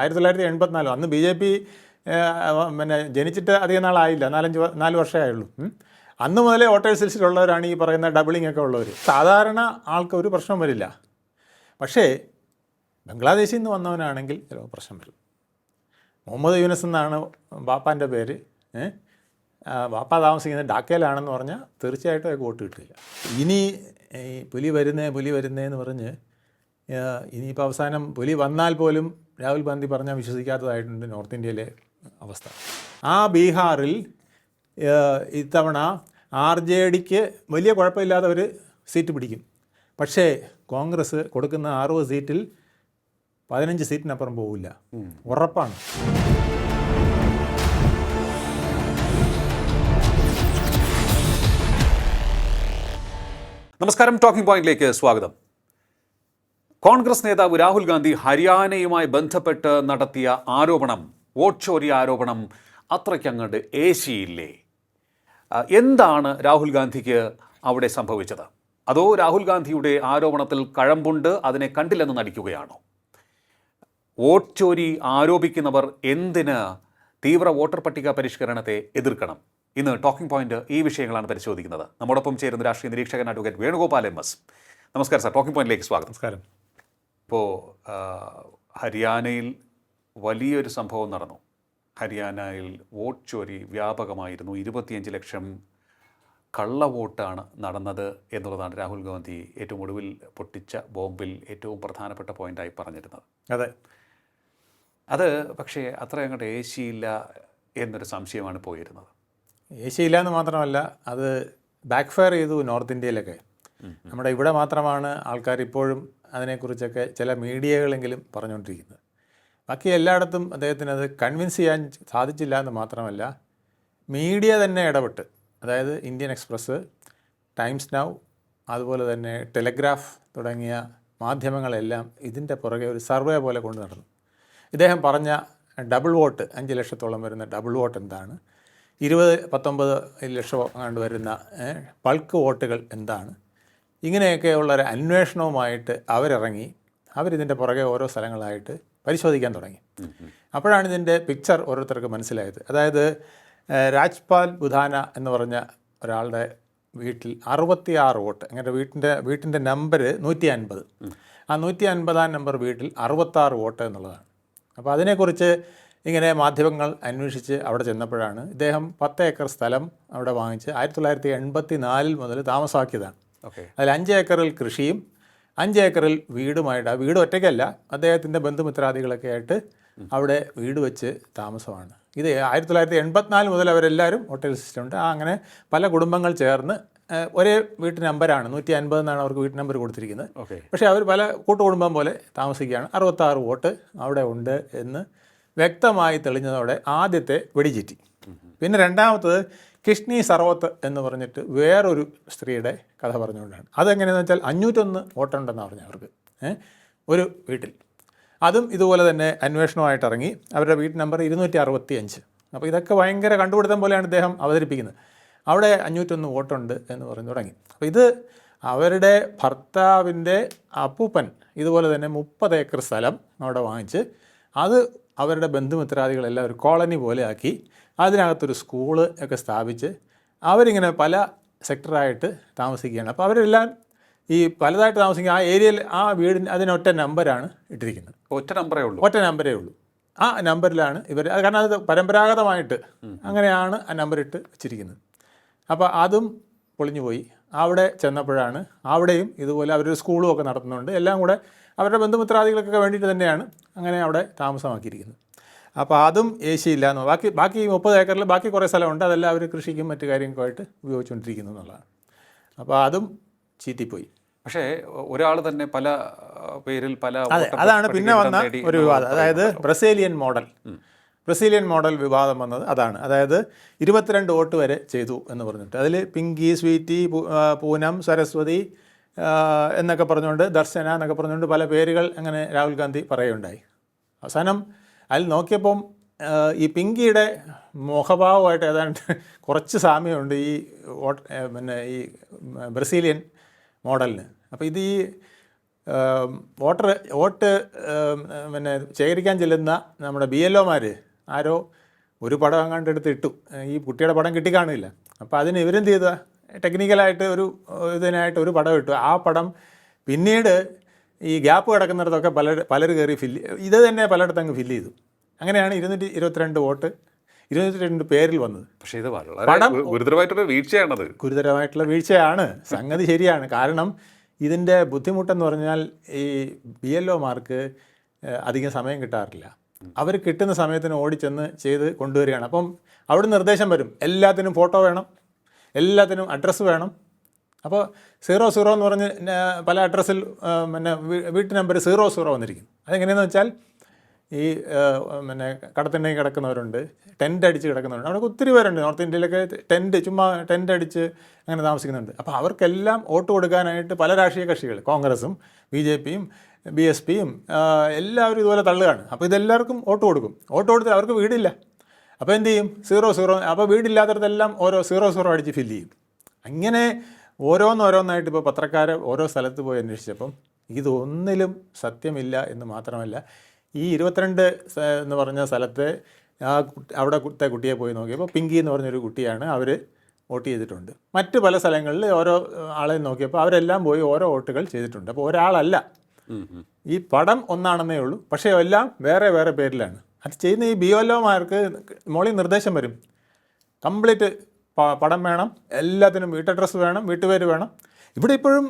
1984 അന്ന് BJP പിന്നെ ജനിച്ചിട്ട് അധികം നാളായില്ല, 4 വർഷമേ ആയുള്ളൂ. അന്ന് മുതലേ വോട്ടേഴ്സ് ലിസ്റ്റിലുള്ളവരാണ് ഈ പറയുന്ന ഡബിളിംഗ് ഒക്കെ ഉള്ളവർ. സാധാരണ ആൾക്ക് ഒരു പ്രശ്നം വരില്ല. പക്ഷേ ബംഗ്ലാദേശിൽ നിന്ന് വന്നവനാണെങ്കിൽ ചിലപ്പോൾ പ്രശ്നം വരും. മുഹമ്മദ് യൂനസ് എന്നാണ് ബാപ്പാൻ്റെ പേര്. ബാപ്പ താമസിക്കുന്നത് ഡാക്കയിലാണെന്ന് പറഞ്ഞാൽ തീർച്ചയായിട്ടും അയാൾക്ക് വോട്ട് കിട്ടില്ല. ഇനി ഈ പുലി വരുന്നേന്ന് പറഞ്ഞ് ഇനിയിപ്പോൾ അവസാനം പുലി വന്നാൽ പോലും രാഹുൽ ഗാന്ധി പറഞ്ഞാൽ വിശ്വസിക്കാത്തതായിട്ടുണ്ട് നോർത്ത് ഇന്ത്യയിലെ അവസ്ഥ. ആ ബീഹാറിൽ ഇത്തവണ RJDക്ക് വലിയ കുഴപ്പമില്ലാതെ ഒരു സീറ്റ് പിടിക്കും. പക്ഷേ കോൺഗ്രസ് കൊടുക്കുന്ന 60 സീറ്റിൽ 15 സീറ്റിനപ്പുറം പോവില്ല, ഉറപ്പാണ്. നമസ്കാരം, ടോക്കിംഗ് പോയിന്റിലേക്ക് സ്വാഗതം. കോൺഗ്രസ് നേതാവ് രാഹുൽ ഗാന്ധി ഹരിയാനയുമായി ബന്ധപ്പെട്ട് നടത്തിയ ആരോപണം, വോട്ട് ചോരി ആരോപണം അത്രയ്ക്കങ്ങോട്ട് ഏശിയില്ലേ? എന്താണ് രാഹുൽ ഗാന്ധിക്ക് അവിടെ സംഭവിച്ചത്? അതോ രാഹുൽ ഗാന്ധിയുടെ ആരോപണത്തിൽ കഴമ്പുണ്ട്, അതിനെ കണ്ടില്ലെന്ന് നടിക്കുകയാണോ? വോട്ട് ചോരി ആരോപിക്കുന്നവർ എന്തിന് തീവ്ര വോട്ടർ പട്ടിക പരിഷ്കരണത്തെ എതിർക്കണം? ഇന്ന് ടോക്കിംഗ് പോയിന്റ് ഈ വിഷയങ്ങളാണ് പരിശോധിക്കുന്നത്. നമ്മോടൊപ്പം ചേരുന്ന രാഷ്ട്രീയ നിരീക്ഷകൻ അഡ്വക്കേറ്റ് വേണുഗോപാൽ MS. നമസ്കാരം സാർ, ടോക്കിംഗ് പോയിന്റിലേക്ക് സ്വാഗതം. നമസ്കാരം. ഇപ്പോൾ ഹരിയാനയിൽ വലിയൊരു സംഭവം നടന്നു. ഹരിയാനയിൽ വോട്ട് ചോരി വ്യാപകമായിരുന്നു. 25 ലക്ഷം കള്ളവോട്ടാണ് നടന്നത് എന്നുള്ളതാണ് രാഹുൽ ഗാന്ധി ഏറ്റവും ഒടുവിൽ പൊട്ടിച്ച ബോംബിൽ ഏറ്റവും പ്രധാനപ്പെട്ട പോയിൻ്റായി പറഞ്ഞിരുന്നത്. അതെ, അത് പക്ഷേ അത്ര അങ്ങോട്ട് ഏശിയില്ല എന്നൊരു സംശയമാണ് പോയിരുന്നത്. ഏശിയില്ല എന്ന് മാത്രമല്ല, അത് ബാക്ക് ഫയർ ചെയ്തു നോർത്ത് ഇന്ത്യയിലൊക്കെ. നമ്മുടെ ഇവിടെ മാത്രമാണ് ആൾക്കാർ ഇപ്പോഴും അതിനെക്കുറിച്ചൊക്കെ ചില മീഡിയകളെങ്കിലും പറഞ്ഞുകൊണ്ടിരിക്കുന്നത്. ബാക്കി എല്ലായിടത്തും അദ്ദേഹത്തിന് അത് കൺവിൻസ് ചെയ്യാൻ സാധിച്ചില്ല എന്ന് മാത്രമല്ല, മീഡിയ തന്നെ ഇടപെട്ട്, അതായത് ഇന്ത്യൻ എക്സ്പ്രസ്, ടൈംസ് നൗ, അതുപോലെ തന്നെ ടെലഗ്രാഫ് തുടങ്ങിയ മാധ്യമങ്ങളെല്ലാം ഇതിൻ്റെ പുറകെ ഒരു സർവേ പോലെ കൊണ്ടു നടന്നു. ഇദ്ദേഹം പറഞ്ഞ ഡബിൾ വോട്ട്, 5 ലക്ഷത്തോളം വരുന്ന ഡബിൾ വോട്ട് എന്താണ്, 19 ലക്ഷം കണ്ട് വരുന്ന ബൾക്ക് വോട്ടുകൾ എന്താണ്, ഇങ്ങനെയൊക്കെയുള്ളൊരു അന്വേഷണവുമായിട്ട് അവരിറങ്ങി. അവരിതിൻ്റെ പുറകെ ഓരോ സ്ഥലങ്ങളായിട്ട് പരിശോധിക്കാൻ തുടങ്ങി. അപ്പോഴാണ് ഇതിൻ്റെ പിക്ചർ ഓരോരുത്തർക്ക് മനസ്സിലായത്. അതായത് രാജ്പാൽ ബുധാന എന്ന് പറഞ്ഞ ഒരാളുടെ വീട്ടിൽ 66 വോട്ട്, അങ്ങനെ വീട്ടിൻ്റെ നമ്പർ 150. ആ 150-ആം നമ്പർ വീട്ടിൽ 66 വോട്ട് എന്നുള്ളതാണ്. അപ്പോൾ അതിനെക്കുറിച്ച് ഇങ്ങനെ മാധ്യമങ്ങൾ അന്വേഷിച്ച് അവിടെ ചെന്നപ്പോഴാണ് ഇദ്ദേഹം 10 ഏക്കർ സ്ഥലം അവിടെ വാങ്ങിച്ച് 1984 മുതൽ താമസമാക്കിയതാണ്. അതിൽ 5 ഏക്കറിൽ കൃഷിയും 5 ഏക്കറിൽ വീടുമായിട്ട്, ആ വീട് ഒറ്റയ്ക്കല്ല, അദ്ദേഹത്തിൻ്റെ ബന്ധുമിത്രാദികളൊക്കെ ആയിട്ട് അവിടെ വീട് വെച്ച് താമസമാണ്. ഇത് 1984 മുതൽ അവരെല്ലാവരും ഹോട്ടൽ സിസ്റ്റം ഉണ്ട്. അങ്ങനെ പല കുടുംബങ്ങൾ ചേർന്ന് ഒരേ വീട്ടു നമ്പരാണ്, 150 എന്നാണ് അവർക്ക് വീട്ടു നമ്പർ കൊടുത്തിരിക്കുന്നത്. പക്ഷേ അവർ പല കൂട്ടുകുടുംബം പോലെ താമസിക്കുകയാണ്. 66 വോട്ട് അവിടെ ഉണ്ട് എന്ന് വ്യക്തമായി തെളിഞ്ഞതോടെ ആദ്യത്തെ വെടിചീറ്റി. പിന്നെ രണ്ടാമത്തത് കിഷ്ണി സർവത്ത് എന്ന് പറഞ്ഞിട്ട് വേറൊരു സ്ത്രീയുടെ കഥ പറഞ്ഞുകൊണ്ടാണ്. അതെങ്ങനെയാണെന്ന് വെച്ചാൽ 501 വോട്ടുണ്ടെന്ന് പറഞ്ഞു അവർക്ക് ഒരു വീട്ടിൽ. അതും ഇതുപോലെ തന്നെ അന്വേഷണമായിട്ട് ഇറങ്ങി. അവരുടെ വീട്ട് നമ്പർ 265. അപ്പോൾ ഇതൊക്കെ ഭയങ്കര കണ്ടുപിടുത്തം പോലെയാണ് ഇദ്ദേഹം അവതരിപ്പിക്കുന്നത്. അവിടെ 501 വോട്ടുണ്ട് എന്ന് പറഞ്ഞു തുടങ്ങി. അപ്പോൾ ഇത് അവരുടെ ഭർത്താവിൻ്റെ അപ്പൂപ്പൻ ഇതുപോലെ തന്നെ 30 ഏക്കർ സ്ഥലം അവിടെ വാങ്ങിച്ച് അത് അവരുടെ ബന്ധുമിത്രാദികളെല്ലാം ഒരു കോളനി പോലെ ആക്കി അതിനകത്തൊരു സ്കൂള് ഒക്കെ സ്ഥാപിച്ച് അവരിങ്ങനെ പല സെക്ടറായിട്ട് താമസിക്കുകയാണ്. അപ്പോൾ അവരെല്ലാം ഈ പലതായിട്ട് താമസിക്കുക. ആ ഏരിയയിൽ ആ വീടിന് അതിനൊറ്റ നമ്പരാണ് ഇട്ടിരിക്കുന്നത്. ഒറ്റ നമ്പരേ ഉള്ളൂ. ആ നമ്പറിലാണ് ഇവർ, കാരണം അത് പരമ്പരാഗതമായിട്ട് അങ്ങനെയാണ് ആ നമ്പർ ഇട്ട് വെച്ചിരിക്കുന്നത്. അപ്പോൾ അതും പൊളിഞ്ഞു പോയി. അവിടെ ചെന്നപ്പോഴാണ് അവിടെയും ഇതുപോലെ അവരൊരു സ്കൂളും ഒക്കെ നടത്തുന്നുണ്ട്. എല്ലാം കൂടെ അവരുടെ ബന്ധുമിത്രാദികൾക്കൊക്കെ വേണ്ടിയിട്ട് തന്നെയാണ് അങ്ങനെ അവിടെ താമസമാക്കിയിരിക്കുന്നത്. അപ്പോൾ അതും ഏശിയില്ല എന്ന്. ബാക്കി 30 ഏക്കറിൽ ബാക്കി കുറേ സ്ഥലമുണ്ട്, അതെല്ലാം അവർ കൃഷിക്കും മറ്റു കാര്യങ്ങൾക്കുമായിട്ട് ഉപയോഗിച്ചുകൊണ്ടിരിക്കുന്നു എന്നുള്ളതാണ്. അപ്പോൾ അതും ചീറ്റിപ്പോയി. പക്ഷേ ഒരാൾ തന്നെ പല പേരിൽ പല, അതാണ് പിന്നെ വന്ന ഒരു വിവാദം. അതായത് ബ്രസീലിയൻ മോഡൽ വിവാദം വന്നത് അതാണ്. അതായത് 22 വോട്ട് വരെ ചെയ്തു എന്ന് പറഞ്ഞിട്ട് അതിൽ പിങ്കി, സ്വീറ്റി, പൂനം, സരസ്വതി എന്നൊക്കെ പറഞ്ഞുകൊണ്ട്, ദർശന എന്നൊക്കെ പറഞ്ഞുകൊണ്ട് പല പേരുകൾ അങ്ങനെ രാഹുൽ ഗാന്ധി പറയുകയുണ്ടായി. അവസാനം അതിൽ നോക്കിയപ്പം ഈ പിങ്കിയുടെ മുഖഭാവമായിട്ട് ഏതാണ്ട് കുറച്ച് സാമ്യമുണ്ട് ഈ ബ്രസീലിയൻ മോഡലിന്. അപ്പോൾ ഇത് ഈ വോട്ട് പിന്നെ ശേഖരിക്കാൻ ചെല്ലുന്ന നമ്മുടെ BLOമാർ ആരോ ഒരു പടം അങ്ങാണ്ട് എടുത്ത് ഇട്ടു, ഈ കുട്ടിയുടെ പടം കിട്ടിക്കാണില്ല. അപ്പോൾ അതിന് ഇവരെന്ത് ചെയ്താൽ ടെക്നിക്കലായിട്ട് ഇതിനായിട്ട് ഒരു പടം ഇട്ടു. ആ പടം പിന്നീട് ഈ ഗ്യാപ്പ് കിടക്കുന്നിടത്തൊക്കെ പലർ കയറി ഇത് തന്നെ പലയിടത്തും അങ്ങ് ഫില്ല് ചെയ്തു. അങ്ങനെയാണ് 222 വോട്ട് 222 പേരിൽ വന്നത്. പക്ഷേ ഇത് വളരെ ഗുരുതരമായിട്ടുള്ള വീഴ്ചയാണത്. ഗുരുതരമായിട്ടുള്ള വീഴ്ചയാണ്, സംഗതി ശരിയാണ്. കാരണം ഇതിൻ്റെ ബുദ്ധിമുട്ടെന്ന് പറഞ്ഞാൽ ഈ BLOമാർക്ക് അധികം സമയം കിട്ടാറില്ല. അവർ കിട്ടുന്ന സമയത്തിന് ഓടിച്ചെന്ന് ചെയ്ത് കൊണ്ടുവരികയാണ്. അപ്പം അവിടെ നിർദ്ദേശം വരും, എല്ലാത്തിനും ഫോട്ടോ വേണം, എല്ലാത്തിനും അഡ്രസ്സ് വേണം. അപ്പോൾ 00 എന്ന് പറഞ്ഞ് പല അഡ്രസ്സിൽ പിന്നെ വീട്ടു നമ്പർ 00 വന്നിരിക്കും. അതെങ്ങനെയാണെന്ന് വെച്ചാൽ ഈ പിന്നെ കടത്തിണ്ണയിൽ കിടക്കുന്നവരുണ്ട്, ടെൻ്റ് അടിച്ച് കിടക്കുന്നവരുണ്ട്. അവിടെ ഒത്തിരി പേരുണ്ട് നോർത്ത് ഇന്ത്യയിലൊക്കെ, ചുമ്മാ ടെൻ്റ് അടിച്ച് അങ്ങനെ താമസിക്കുന്നുണ്ട്. അപ്പോൾ അവർക്കെല്ലാം വോട്ട് കൊടുക്കാനായിട്ട് പല രാഷ്ട്രീയ കക്ഷികൾ, കോൺഗ്രസും BJPയും BSPയും എല്ലാവരും ഇതുപോലെ തള്ളുകയാണ്. അപ്പോൾ ഇതെല്ലാവർക്കും വോട്ട് കൊടുക്കും. വോട്ട് കൊടുത്ത് അവർക്ക് വീടില്ല. അപ്പോൾ എന്ത് ചെയ്യും? 00. അപ്പോൾ വീടില്ലാത്തടത്തെല്ലാം ഓരോ 00 അടിച്ച് ഫില്ല് ചെയ്യും. അങ്ങനെ ഓരോന്നായിട്ട് ഇപ്പോൾ പത്രക്കാർ ഓരോ സ്ഥലത്ത് പോയി അന്വേഷിച്ചപ്പം ഇതൊന്നിലും സത്യമില്ല എന്ന് മാത്രമല്ല, ഈ 22 എന്ന് പറഞ്ഞ സ്ഥലത്തെ അവിടുത്തെ കുട്ടിയെ പോയി നോക്കിയപ്പോൾ പിങ്കി എന്ന് പറഞ്ഞൊരു കുട്ടിയാണ് അവർ വോട്ട് ചെയ്തിട്ടുണ്ട്. മറ്റ് പല സ്ഥലങ്ങളിൽ ഓരോ ആളെ നോക്കിയപ്പോൾ അവരെല്ലാം പോയി ഓരോ വോട്ടുകൾ ചെയ്തിട്ടുണ്ട്. അപ്പോൾ ഒരാളല്ല, ഈ പടം ഒന്നാണെന്നേ ഉള്ളൂ, പക്ഷേ എല്ലാം വേറെ വേറെ പേരിലാണ്. അത് ചെയ്യുന്ന ഈ BLOമാർക്ക് മോളിൽ നിർദ്ദേശം വരും, കംപ്ലീറ്റ് പടം വേണം, എല്ലാത്തിനും വീട്ടഡ്രസ്സ് വേണം, വീട്ടുപേര് വേണം. ഇവിടെ ഇപ്പോഴും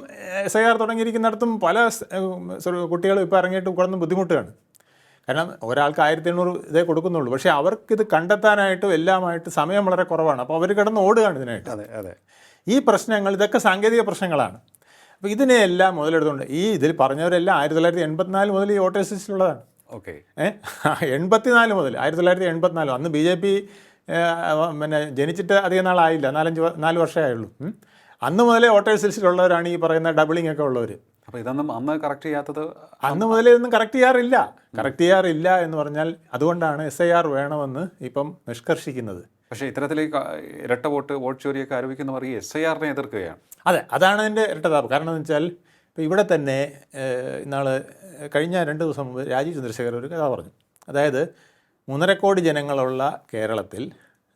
SIR തുടങ്ങിയിരിക്കുന്നിടത്തും പല കുട്ടികളും ഇപ്പോൾ ഇറങ്ങിയിട്ട് കിടന്ന് ബുദ്ധിമുട്ടുകയാണ്. കാരണം ഒരാൾക്ക് 1800 ഇതേ കൊടുക്കുന്നുള്ളൂ. പക്ഷേ അവർക്കിത് കണ്ടെത്താനായിട്ടും എല്ലാമായിട്ട് സമയം വളരെ കുറവാണ്. അപ്പോൾ അവർ കിടന്ന് ഓടുകയാണ് ഇതിനായിട്ട്. അതെ. ഈ പ്രശ്നങ്ങൾ ഇതൊക്കെ സാങ്കേതിക പ്രശ്നങ്ങളാണ്. അപ്പോൾ ഇതിനെയെല്ലാം മുതലെടുത്തുകൊണ്ട് ഈ ഇതിൽ പറഞ്ഞവരെല്ലാം 1984 മുതൽ ഈ വോട്ടേഴ്സ് ലിസ്റ്റിലുള്ളതാണ്. ഓക്കെ. 84 മുതൽ 1984 അന്ന് BJP പിന്നെ ജനിച്ചിട്ട് അധികം നാളായില്ല, 4 വർഷമേ ആയുള്ളൂ. അന്ന് മുതലേ വോട്ടേഴ്സ് ലിസ്റ്റിലുള്ളവരാണ് ഈ പറയുന്ന ഡബിളിംഗ് ഒക്കെ ഉള്ളവർ. അപ്പോൾ ഇതൊന്നും അന്ന് കറക്റ്റ് ചെയ്യാത്തത്? അന്ന് മുതലേ ഇതൊന്നും കറക്റ്റ് ചെയ്യാറില്ല എന്ന് പറഞ്ഞാൽ അതുകൊണ്ടാണ് SIR വേണമെന്ന് ഇപ്പം നിഷ്കർഷിക്കുന്നത്. പക്ഷേ ഇത്തരത്തിൽ ഇരട്ട വോട്ട് ചോരിയൊക്കെ ആരോപിക്കുന്നവർ ഈ SIRനെ എതിർക്കുകയാണ്. അതെ, അതാണ് അതിൻ്റെ ഇരട്ടതാപ്പ്. കാരണം എന്ന് വെച്ചാൽ ഇപ്പോൾ ഇവിടെ തന്നെ കഴിഞ്ഞ 2 ദിവസം മുമ്പ് രാജീവ് ചന്ദ്രശേഖർ ഒരു കഥ പറഞ്ഞു. അതായത് 3.5 കോടി ജനങ്ങളുള്ള കേരളത്തിൽ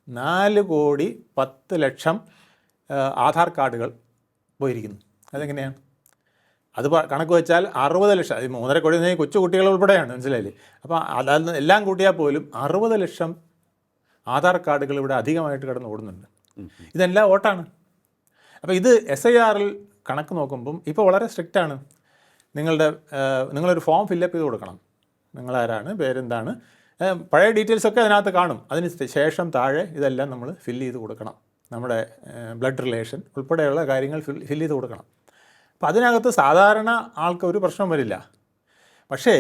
4,10,00,000 ആധാർ കാർഡുകൾ പോയിരിക്കുന്നു. അതെങ്ങനെയാണ്? അത് കണക്ക് വെച്ചാൽ 60 ലക്ഷം, 3.5 കോടി എന്ന് കൊച്ചു കുട്ടികൾ ഉൾപ്പെടെയാണ്, മനസ്സിലായില്ലേ? അപ്പോൾ അതായത് എല്ലാം കൂട്ടിയാൽ പോലും 60 ലക്ഷം ആധാർ കാർഡുകൾ ഇവിടെ അധികമായിട്ട് കിടന്ന് ഓടുന്നുണ്ട്. ഇതെല്ലാം വോട്ടാണ്. അപ്പോൾ ഇത് SIRൽ കണക്ക് നോക്കുമ്പം ഇപ്പോൾ വളരെ സ്ട്രിക്റ്റാണ്. നിങ്ങളൊരു ഫോം ഫില്ലപ്പ് ചെയ്ത് കൊടുക്കണം. നിങ്ങളാരാണ്, പേരെന്താണ്, പഴയ ഡീറ്റെയിൽസൊക്കെ അതിനകത്ത് കാണും. അതിന് ശേഷം താഴെ ഇതെല്ലാം നമ്മൾ ഫില്ല് ചെയ്ത് കൊടുക്കണം. നമ്മുടെ ബ്ലഡ് റിലേഷൻ ഉൾപ്പെടെയുള്ള കാര്യങ്ങൾ ഫില്ല് ചെയ്ത് കൊടുക്കണം. അപ്പോൾ അതിനകത്ത് സാധാരണ ആൾക്ക് ഒരു പ്രശ്നം വരില്ല. പക്ഷേ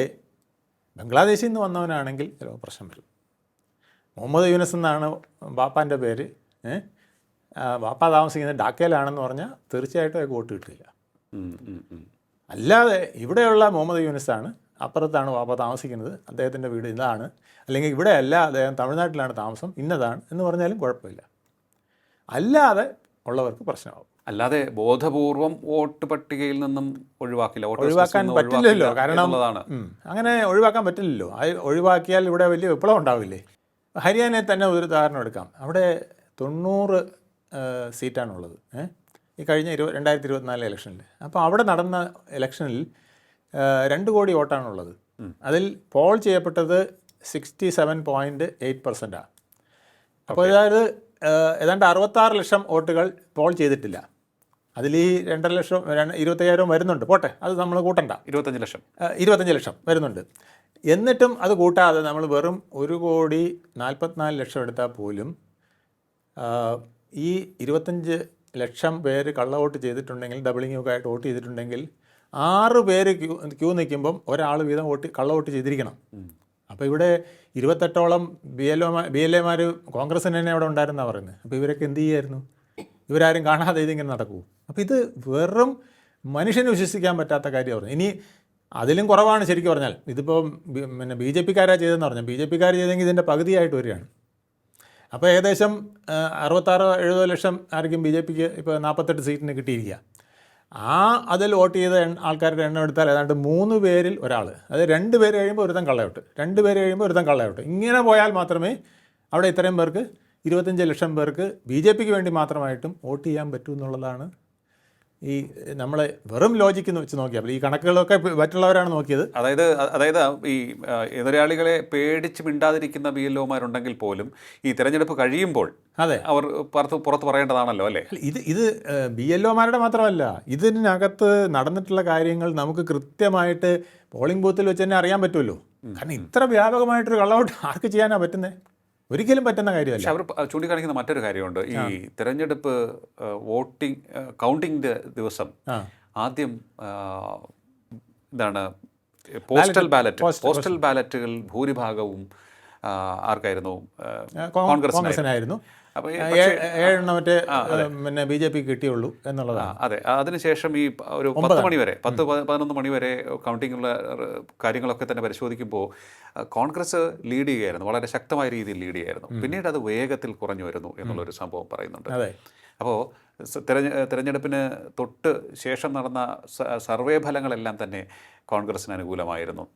ബംഗ്ലാദേശിൽ നിന്ന് വന്നവനാണെങ്കിൽ ചിലപ്പോൾ പ്രശ്നം വരും. മുഹമ്മദ് യൂനസ് എന്നാണ് ബാപ്പാൻ്റെ പേര്. ബാപ്പ താമസിക്കുന്നത് ഡാക്കയിലാണെന്ന് പറഞ്ഞാൽ തീർച്ചയായിട്ടും അയാൾക്ക് വോട്ട് കിട്ടില്ല. അല്ലാതെ ഇവിടെയുള്ള മുഹമ്മദ് യൂനസാണ്, അപ്പുറത്താണ് ബാപ്പ താമസിക്കുന്നത്, അദ്ദേഹത്തിൻ്റെ വീട് ഇതാണ്, അല്ലെങ്കിൽ ഇവിടെ അല്ല അദ്ദേഹം തമിഴ്നാട്ടിലാണ് താമസം, ഇന്നതാണ് എന്ന് പറഞ്ഞാലും കുഴപ്പമില്ല. അല്ലാതെ ഉള്ളവർക്ക് പ്രശ്നമാകും. അല്ലാതെ ബോധപൂർവം വോട്ട് പട്ടികയിൽ നിന്നും ഒഴിവാക്കാൻ പറ്റില്ലല്ലോ. കാരണം അങ്ങനെ ഒഴിവാക്കാൻ പറ്റില്ലല്ലോ. ഒഴിവാക്കിയാൽ ഇവിടെ വലിയ വിപ്ലവം ഉണ്ടാവില്ലേ? ഹരിയാനയെ തന്നെ ഒരു ഉദാഹരണം എടുക്കാം. അവിടെ 90 സീറ്റാണുള്ളത് ഈ കഴിഞ്ഞ 2024 ഇലക്ഷനിൽ. അപ്പോൾ അവിടെ നടന്ന ഇലക്ഷനിൽ 2 കോടി വോട്ടാണുള്ളത്. അതിൽ പോൾ ചെയ്യപ്പെട്ടത് 67.8%. അപ്പോൾ അതായത് ഏതാണ്ട് 66 ലക്ഷം വോട്ടുകൾ പോൾ ചെയ്തിട്ടില്ല. അതിൽ ഈ 2.5 ലക്ഷം 25,000 വരുന്നുണ്ട്, പോട്ടെ, അത് നമ്മൾ കൂട്ടണ്ട. 25 ലക്ഷം വരുന്നുണ്ട്. എന്നിട്ടും അത് കൂട്ടാതെ നമ്മൾ വെറും 1,44 ലക്ഷം എടുത്താൽ പോലും ഈ 25 ലക്ഷം പേര് കള്ള വോട്ട് ചെയ്തിട്ടുണ്ടെങ്കിൽ, ഡബിളിങ്ങൊക്കെ ആയിട്ട് വോട്ട് ചെയ്തിട്ടുണ്ടെങ്കിൽ 6 പേര് ക്യൂ നിൽക്കുമ്പം ഒരാൾ വീതം കള്ള വോട്ട് ചെയ്തിരിക്കണം. അപ്പോൾ ഇവിടെ 28ഓളം BLAമാർ കോൺഗ്രസ്സിന് തന്നെ അവിടെ ഉണ്ടായിരുന്നാണ് പറയുന്നത്. അപ്പോൾ ഇവരൊക്കെ എന്ത് ചെയ്യുമായിരുന്നു? ഇവരാരും കാണാതെ ഇതിങ്ങനെ നടക്കൂ. അപ്പോൾ ഇത് വെറും മനുഷ്യന് വിശ്വസിക്കാൻ പറ്റാത്ത കാര്യമാണ്. ഇനി അതിലും കുറവാണ് ശരിക്കും പറഞ്ഞാൽ. ഇതിപ്പോൾ പിന്നെ BJPക്കാരാണ് ചെയ്തതെന്ന് പറഞ്ഞാൽ, BJPക്കാർ ചെയ്തെങ്കിൽ ഇതിൻ്റെ പകുതിയായിട്ട് വരികയാണ്. അപ്പോൾ ഏകദേശം 66-70 ലക്ഷം ആയിരിക്കും BJPക്ക് ഇപ്പോൾ 48 സീറ്റിന് കിട്ടിയിരിക്കുക. അതിൽ വോട്ട് ചെയ്ത ആൾക്കാരുടെ എണ്ണം എടുത്താൽ ഏതാണ്ട് 3 പേരിൽ ഒരാൾ, അത് 2 പേര് കഴിയുമ്പോൾ ഒരുത്തൻ കള്ളയോട്ട്, 2 പേര് കഴിയുമ്പോൾ ഒരുത്തൻ കള്ളയോട്ട്, ഇങ്ങനെ പോയാൽ മാത്രമേ അവിടെ ഇത്രയും പേർക്ക് 25 ലക്ഷം പേർക്ക് BJPക്ക് വേണ്ടി മാത്രമായിട്ടും വോട്ട് ചെയ്യാൻ പറ്റൂ എന്നുള്ളതാണ് ഈ നമ്മളെ വെറും ലോജിക്ക് വെച്ച് നോക്കിയാൽ. ഈ കണക്കുകളൊക്കെ മറ്റുള്ളവരാണ് നോക്കിയത്. അതായത് ഈ എതിരാളികളെ പേടിച്ച് മിണ്ടാതിരിക്കുന്ന BLOമാരുണ്ടെങ്കിൽ പോലും ഈ തിരഞ്ഞെടുപ്പ് കഴിയുമ്പോൾ അതെ അവർ പുറത്ത് പറയേണ്ടതാണല്ലോ അല്ലേ? ഇത് BLOമാരുടെ മാത്രമല്ല, ഇതിനകത്ത് നടന്നിട്ടുള്ള കാര്യങ്ങൾ നമുക്ക് കൃത്യമായിട്ട് പോളിംഗ് ബൂത്തിൽ വെച്ച് തന്നെ അറിയാൻ പറ്റുമല്ലോ. കാരണം ഇത്ര വ്യാപകമായിട്ടൊരു കള്ളവോട്ട് ആർക്ക് ചെയ്യാനാണ് പറ്റുന്നത്? ഒരിക്കലും പറ്റുന്ന കാര്യമല്ല. പക്ഷെ അവർ ചൂണ്ടിക്കാണിക്കുന്ന മറ്റൊരു കാര്യമുണ്ട്. ഈ തിരഞ്ഞെടുപ്പ് കൗണ്ടിങ്ങിൻ്റെ ദിവസം ആദ്യം എന്താണ് പോസ്റ്റൽ ബാലറ്റുകൾ ഭൂരിഭാഗവും ആർക്കായിരുന്നു? കോൺഗ്രസിനായിരുന്നു. അപ്പോൾ 7 മറ്റേ പിന്നെ BJPക്ക് കിട്ടിയുള്ളൂ എന്നുള്ളതാണ്. അതെ, അതിനുശേഷം ഈ ഒരു 10 മണി വരെ 10-11 മണി വരെ കൗണ്ടിങ്ങുള്ള കാര്യങ്ങളൊക്കെ തന്നെ പരിശോധിക്കുമ്പോൾ കോൺഗ്രസ് ലീഡ് ചെയ്യുകയായിരുന്നു, വളരെ ശക്തമായ രീതിയിൽ ലീഡ് ചെയ്യുകയായിരുന്നു. പിന്നീട് അത് വേഗത്തിൽ കുറഞ്ഞു വരുന്നു എന്നുള്ളൊരു സംഭവം പറയുന്നുണ്ട്. അപ്പോൾ തിരഞ്ഞെടുപ്പിന് തൊട്ട് ശേഷം നടന്ന സർവേ ഫലങ്ങളെല്ലാം തന്നെ കോൺഗ്രസിന് അനുകൂലമായിരുന്നു.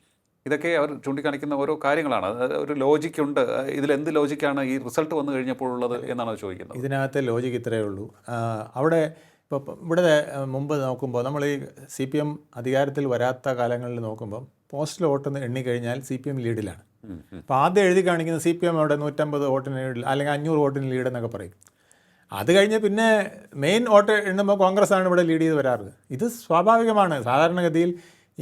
ഇതൊക്കെ അവർ ചൂണ്ടിക്കാണിക്കുന്ന ഓരോ കാര്യങ്ങളാണ്. ഒരു ലോജിക്കുണ്ട്. ഇതിലെന്ത് ലോജിക്കാണ് ഈ റിസൾട്ട് വന്നു കഴിഞ്ഞപ്പോഴുള്ളത് എന്നാണ് ചോദിക്കുന്നത്. ഇതിനകത്തെ ലോജിക്ക് ഇത്രയേ ഉള്ളൂ. അവിടെ ഇപ്പോൾ ഇവിടെ മുമ്പ് നോക്കുമ്പോൾ നമ്മൾ ഈ CPM അധികാരത്തിൽ വരാത്ത കാലങ്ങളിൽ നോക്കുമ്പം പോസ്റ്റൽ വോട്ട് എണ്ണിക്കഴിഞ്ഞാൽ CPM ലീഡിലാണ്. അപ്പോൾ ആദ്യം എഴുതി കാണിക്കുന്ന CPM അവിടെ 150 വോട്ടിന് അല്ലെങ്കിൽ 500 വോട്ടിന് ലീഡ് എന്നൊക്കെ പറയും. അത് കഴിഞ്ഞ് പിന്നെ മെയിൻ വോട്ട് എണ്ണുമ്പോൾ കോൺഗ്രസ്സാണ് ഇവിടെ ലീഡ് ചെയ്ത് വരാറ്. ഇത് സ്വാഭാവികമാണ്. സാധാരണഗതിയിൽ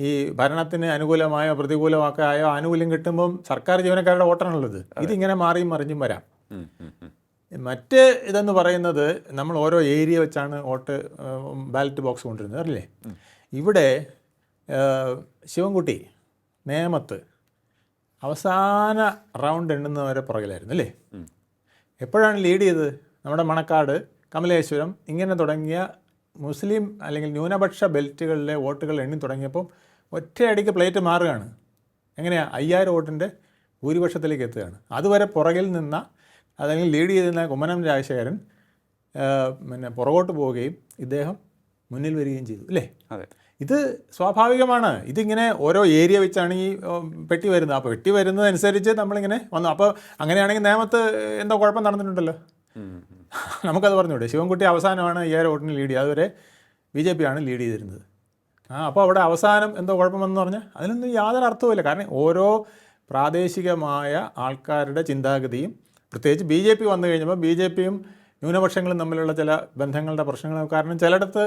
ഈ ഭരണത്തിന് അനുകൂലമായോ പ്രതികൂലമൊക്കെ ആയോ ആനുകൂല്യം കിട്ടുമ്പം സർക്കാർ ജീവനക്കാരുടെ വോട്ടാണുള്ളത്. ഇതിങ്ങനെ മാറിയും മറിഞ്ഞും വരാം. മറ്റ് ഇതെന്ന് പറയുന്നത് നമ്മൾ ഓരോ ഏരിയ വെച്ചാണ് വോട്ട് ബാലറ്റ് ബോക്സ് കൊണ്ടിരുന്നത് അല്ലേ? ഇവിടെ ശിവൻകുട്ടി നേമത്ത് അവസാന റൗണ്ട് എണ്ണുന്നവരെ പുറകിലായിരുന്നു അല്ലേ? എപ്പോഴാണ് ലീഡ് ചെയ്തത്? നമ്മുടെ മണക്കാട്, കമലേശ്വരം ഇങ്ങനെ തുടങ്ങിയ മുസ്ലിം അല്ലെങ്കിൽ ന്യൂനപക്ഷ ബെൽറ്റുകളിലെ വോട്ടുകൾ എണ്ണി തുടങ്ങിയപ്പോൾ ഒറ്റയടിക്ക് പ്ലേറ്റ് മാറുകയാണ്. എങ്ങനെയാണ്? 5000 വോട്ടിൻ്റെ ഭൂരിപക്ഷത്തിലേക്ക് എത്തുകയാണ്. അതുവരെ പുറകിൽ നിന്ന അല്ലെങ്കിൽ ലീഡ് ചെയ്തിരുന്ന കുമ്മനം രാജശേഖരൻ പിന്നെ പുറകോട്ട് പോവുകയും ഇദ്ദേഹം മുന്നിൽ വരികയും ചെയ്തു അല്ലേ? അതെ, ഇത് സ്വാഭാവികമാണ്. ഇതിങ്ങനെ ഓരോ ഏരിയ വെച്ചാണ് ഈ പെട്ടി വരുന്നത്. അപ്പോൾ പെട്ടി വരുന്നതനുസരിച്ച് നമ്മളിങ്ങനെ വന്നു. അപ്പോൾ അങ്ങനെയാണെങ്കിൽ നേമത്ത് എന്തോ കുഴപ്പം നടന്നിട്ടുണ്ടല്ലോ, നമുക്കത് പറഞ്ഞൂടെ? ശിവൻകുട്ടി അവസാനമാണ് 5000 വോട്ടിന് ലീഡ് ചെയ്യുക. അതുവരെ BJP ആണ് ലീഡ് ചെയ്തിരുന്നത്. അപ്പോൾ അവിടെ അവസാനം എന്തോ കുഴപ്പമെന്ന് പറഞ്ഞാൽ അതിനൊന്നും യാതൊരു അർത്ഥവുമില്ല. കാരണം ഓരോ പ്രാദേശികമായ ആൾക്കാരുടെ ചിന്താഗതിയും പ്രത്യേകിച്ച് BJP വന്നു കഴിഞ്ഞപ്പോൾ BJPയും ന്യൂനപക്ഷങ്ങളും തമ്മിലുള്ള ചില ബന്ധങ്ങളുടെ പ്രശ്നങ്ങളും കാരണം ചിലയിടത്ത്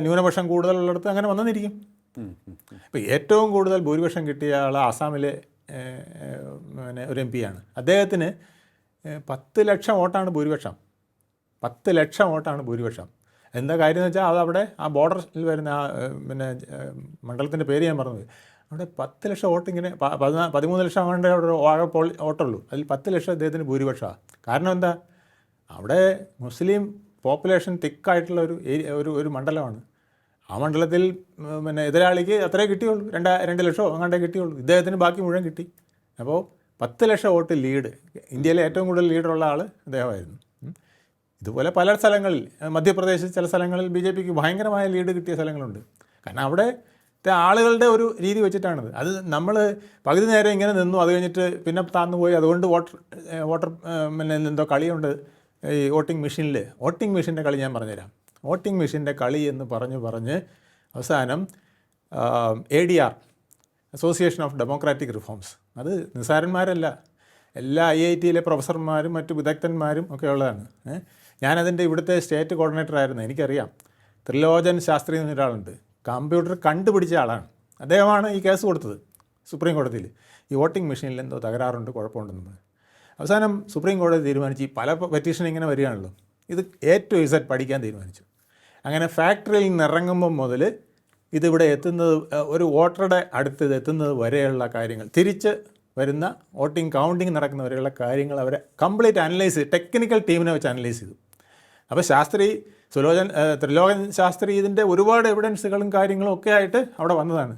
ന്യൂനപക്ഷം കൂടുതലുള്ളിടത്ത് അങ്ങനെ വന്നെന്നിരിക്കും. ഇപ്പോൾ ഏറ്റവും കൂടുതൽ ഭൂരിപക്ഷം കിട്ടിയ ആൾ ആസാമിലെ പിന്നെ ഒരു MP ആണ്. അദ്ദേഹത്തിന് 10 ലക്ഷം വോട്ടാണ് ഭൂരിപക്ഷം. 10 ലക്ഷം വോട്ടാണ് ഭൂരിപക്ഷം. എന്താ കാര്യം എന്ന് വെച്ചാൽ അതവിടെ ആ ബോർഡറിൽ വരുന്ന പിന്നെ മണ്ഡലത്തിൻ്റെ പേര് ഞാൻ പറഞ്ഞത്, അവിടെ 10 ലക്ഷം വോട്ട് ഇങ്ങനെ 13 ലക്ഷം ആണ്ട് അവിടെ ആകെ വോട്ടുള്ളൂ. അതിൽ 10 ലക്ഷം അദ്ദേഹത്തിന് ഭൂരിപക്ഷമാണ്. കാരണം എന്താ? അവിടെ മുസ്ലിം പോപ്പുലേഷൻ തിക്കായിട്ടുള്ള ഒരു മണ്ഡലമാണ്. ആ മണ്ഡലത്തിൽ പിന്നെ എതിരാളിക്ക് അത്രേ കിട്ടിയുള്ളൂ, 2 ലക്ഷമോ അങ്ങാണ്ടേ കിട്ടിയുള്ളൂ. ഇദ്ദേഹത്തിന് ബാക്കി മുഴുവൻ കിട്ടി. അപ്പോൾ 10 ലക്ഷം വോട്ട് ലീഡ്, ഇന്ത്യയിലെ ഏറ്റവും കൂടുതൽ ലീഡറുള്ള ആൾ ഇദ്ദേഹമായിരുന്നു. ഇതുപോലെ പല സ്ഥലങ്ങളിൽ, മധ്യപ്രദേശ് ചില സ്ഥലങ്ങളിൽ BJPക്ക് ഭയങ്കരമായ ലീഡ് കിട്ടിയ സ്ഥലങ്ങളുണ്ട്. കാരണം അവിടെ ആളുകളുടെ ഒരു രീതി വെച്ചിട്ടാണത്. അത് നമ്മൾ പകുതി നേരം ഇങ്ങനെ നിന്നു, അത് കഴിഞ്ഞിട്ട് പിന്നെ താന്നു പോയി. അതുകൊണ്ട് വോട്ടർ പിന്നെ എന്തോ കളിയുണ്ട് ഈ വോട്ടിംഗ് മെഷീൻ്റെ കളി ഞാൻ പറഞ്ഞുതരാം. വോട്ടിംഗ് മെഷീൻ്റെ കളി എന്ന് പറഞ്ഞ് അവസാനം ADR, association of democratic reforms, അത് നിസ്സാരന്മാരല്ല, എല്ലാ IITയിലെ പ്രൊഫസർമാരും മറ്റു വിദഗ്ധന്മാരും ഒക്കെ ഉള്ളതാണ്. ഞാനതിൻ്റെ ഇവിടുത്തെ സ്റ്റേറ്റ് കോർഡിനേറ്ററായിരുന്നു. എനിക്കറിയാം. ത്രിലോചൻ ശാസ്ത്രി എന്നൊരാളുണ്ട്, കമ്പ്യൂട്ടർ കണ്ടുപിടിച്ച ആളാണ്. അദ്ദേഹമാണ് ഈ കേസ് കൊടുത്തത് സുപ്രീം കോടതിയിൽ. ഈ വോട്ടിംഗ് മെഷീനിൽ എന്തോ തകരാറുണ്ട്, കുഴപ്പമുണ്ടെന്ന്. അവസാനം സുപ്രീം കോടതി തീരുമാനിച്ചു, ഈ പല പെറ്റീഷൻ ഇങ്ങനെ വരികയാണല്ലോ, ഇത് A to Z പഠിക്കാൻ തീരുമാനിച്ചു. അങ്ങനെ ഫാക്ടറിയിൽ നിന്ന് ഇറങ്ങുമ്പം മുതൽ ഇതിവിടെ എത്തുന്നത്, ഒരു വോട്ടറുടെ അടുത്ത് ഇത് എത്തുന്നത് വരെയുള്ള കാര്യങ്ങൾ, തിരിച്ച് വരുന്ന വോട്ടിംഗ് കൗണ്ടിങ് നടക്കുന്ന വരെയുള്ള കാര്യങ്ങൾ അവരെ കംപ്ലീറ്റ് അനലൈസ് ചെയ്ത്, ടെക്നിക്കൽ ടീമിനെ വെച്ച് അനലൈസ് ചെയ്തു. അപ്പോൾ ത്രിലോചൻ ശാസ്ത്രി ഇതിൻ്റെ ഒരുപാട് എവിഡൻസുകളും കാര്യങ്ങളും ഒക്കെ ആയിട്ട് അവിടെ വന്നതാണ്.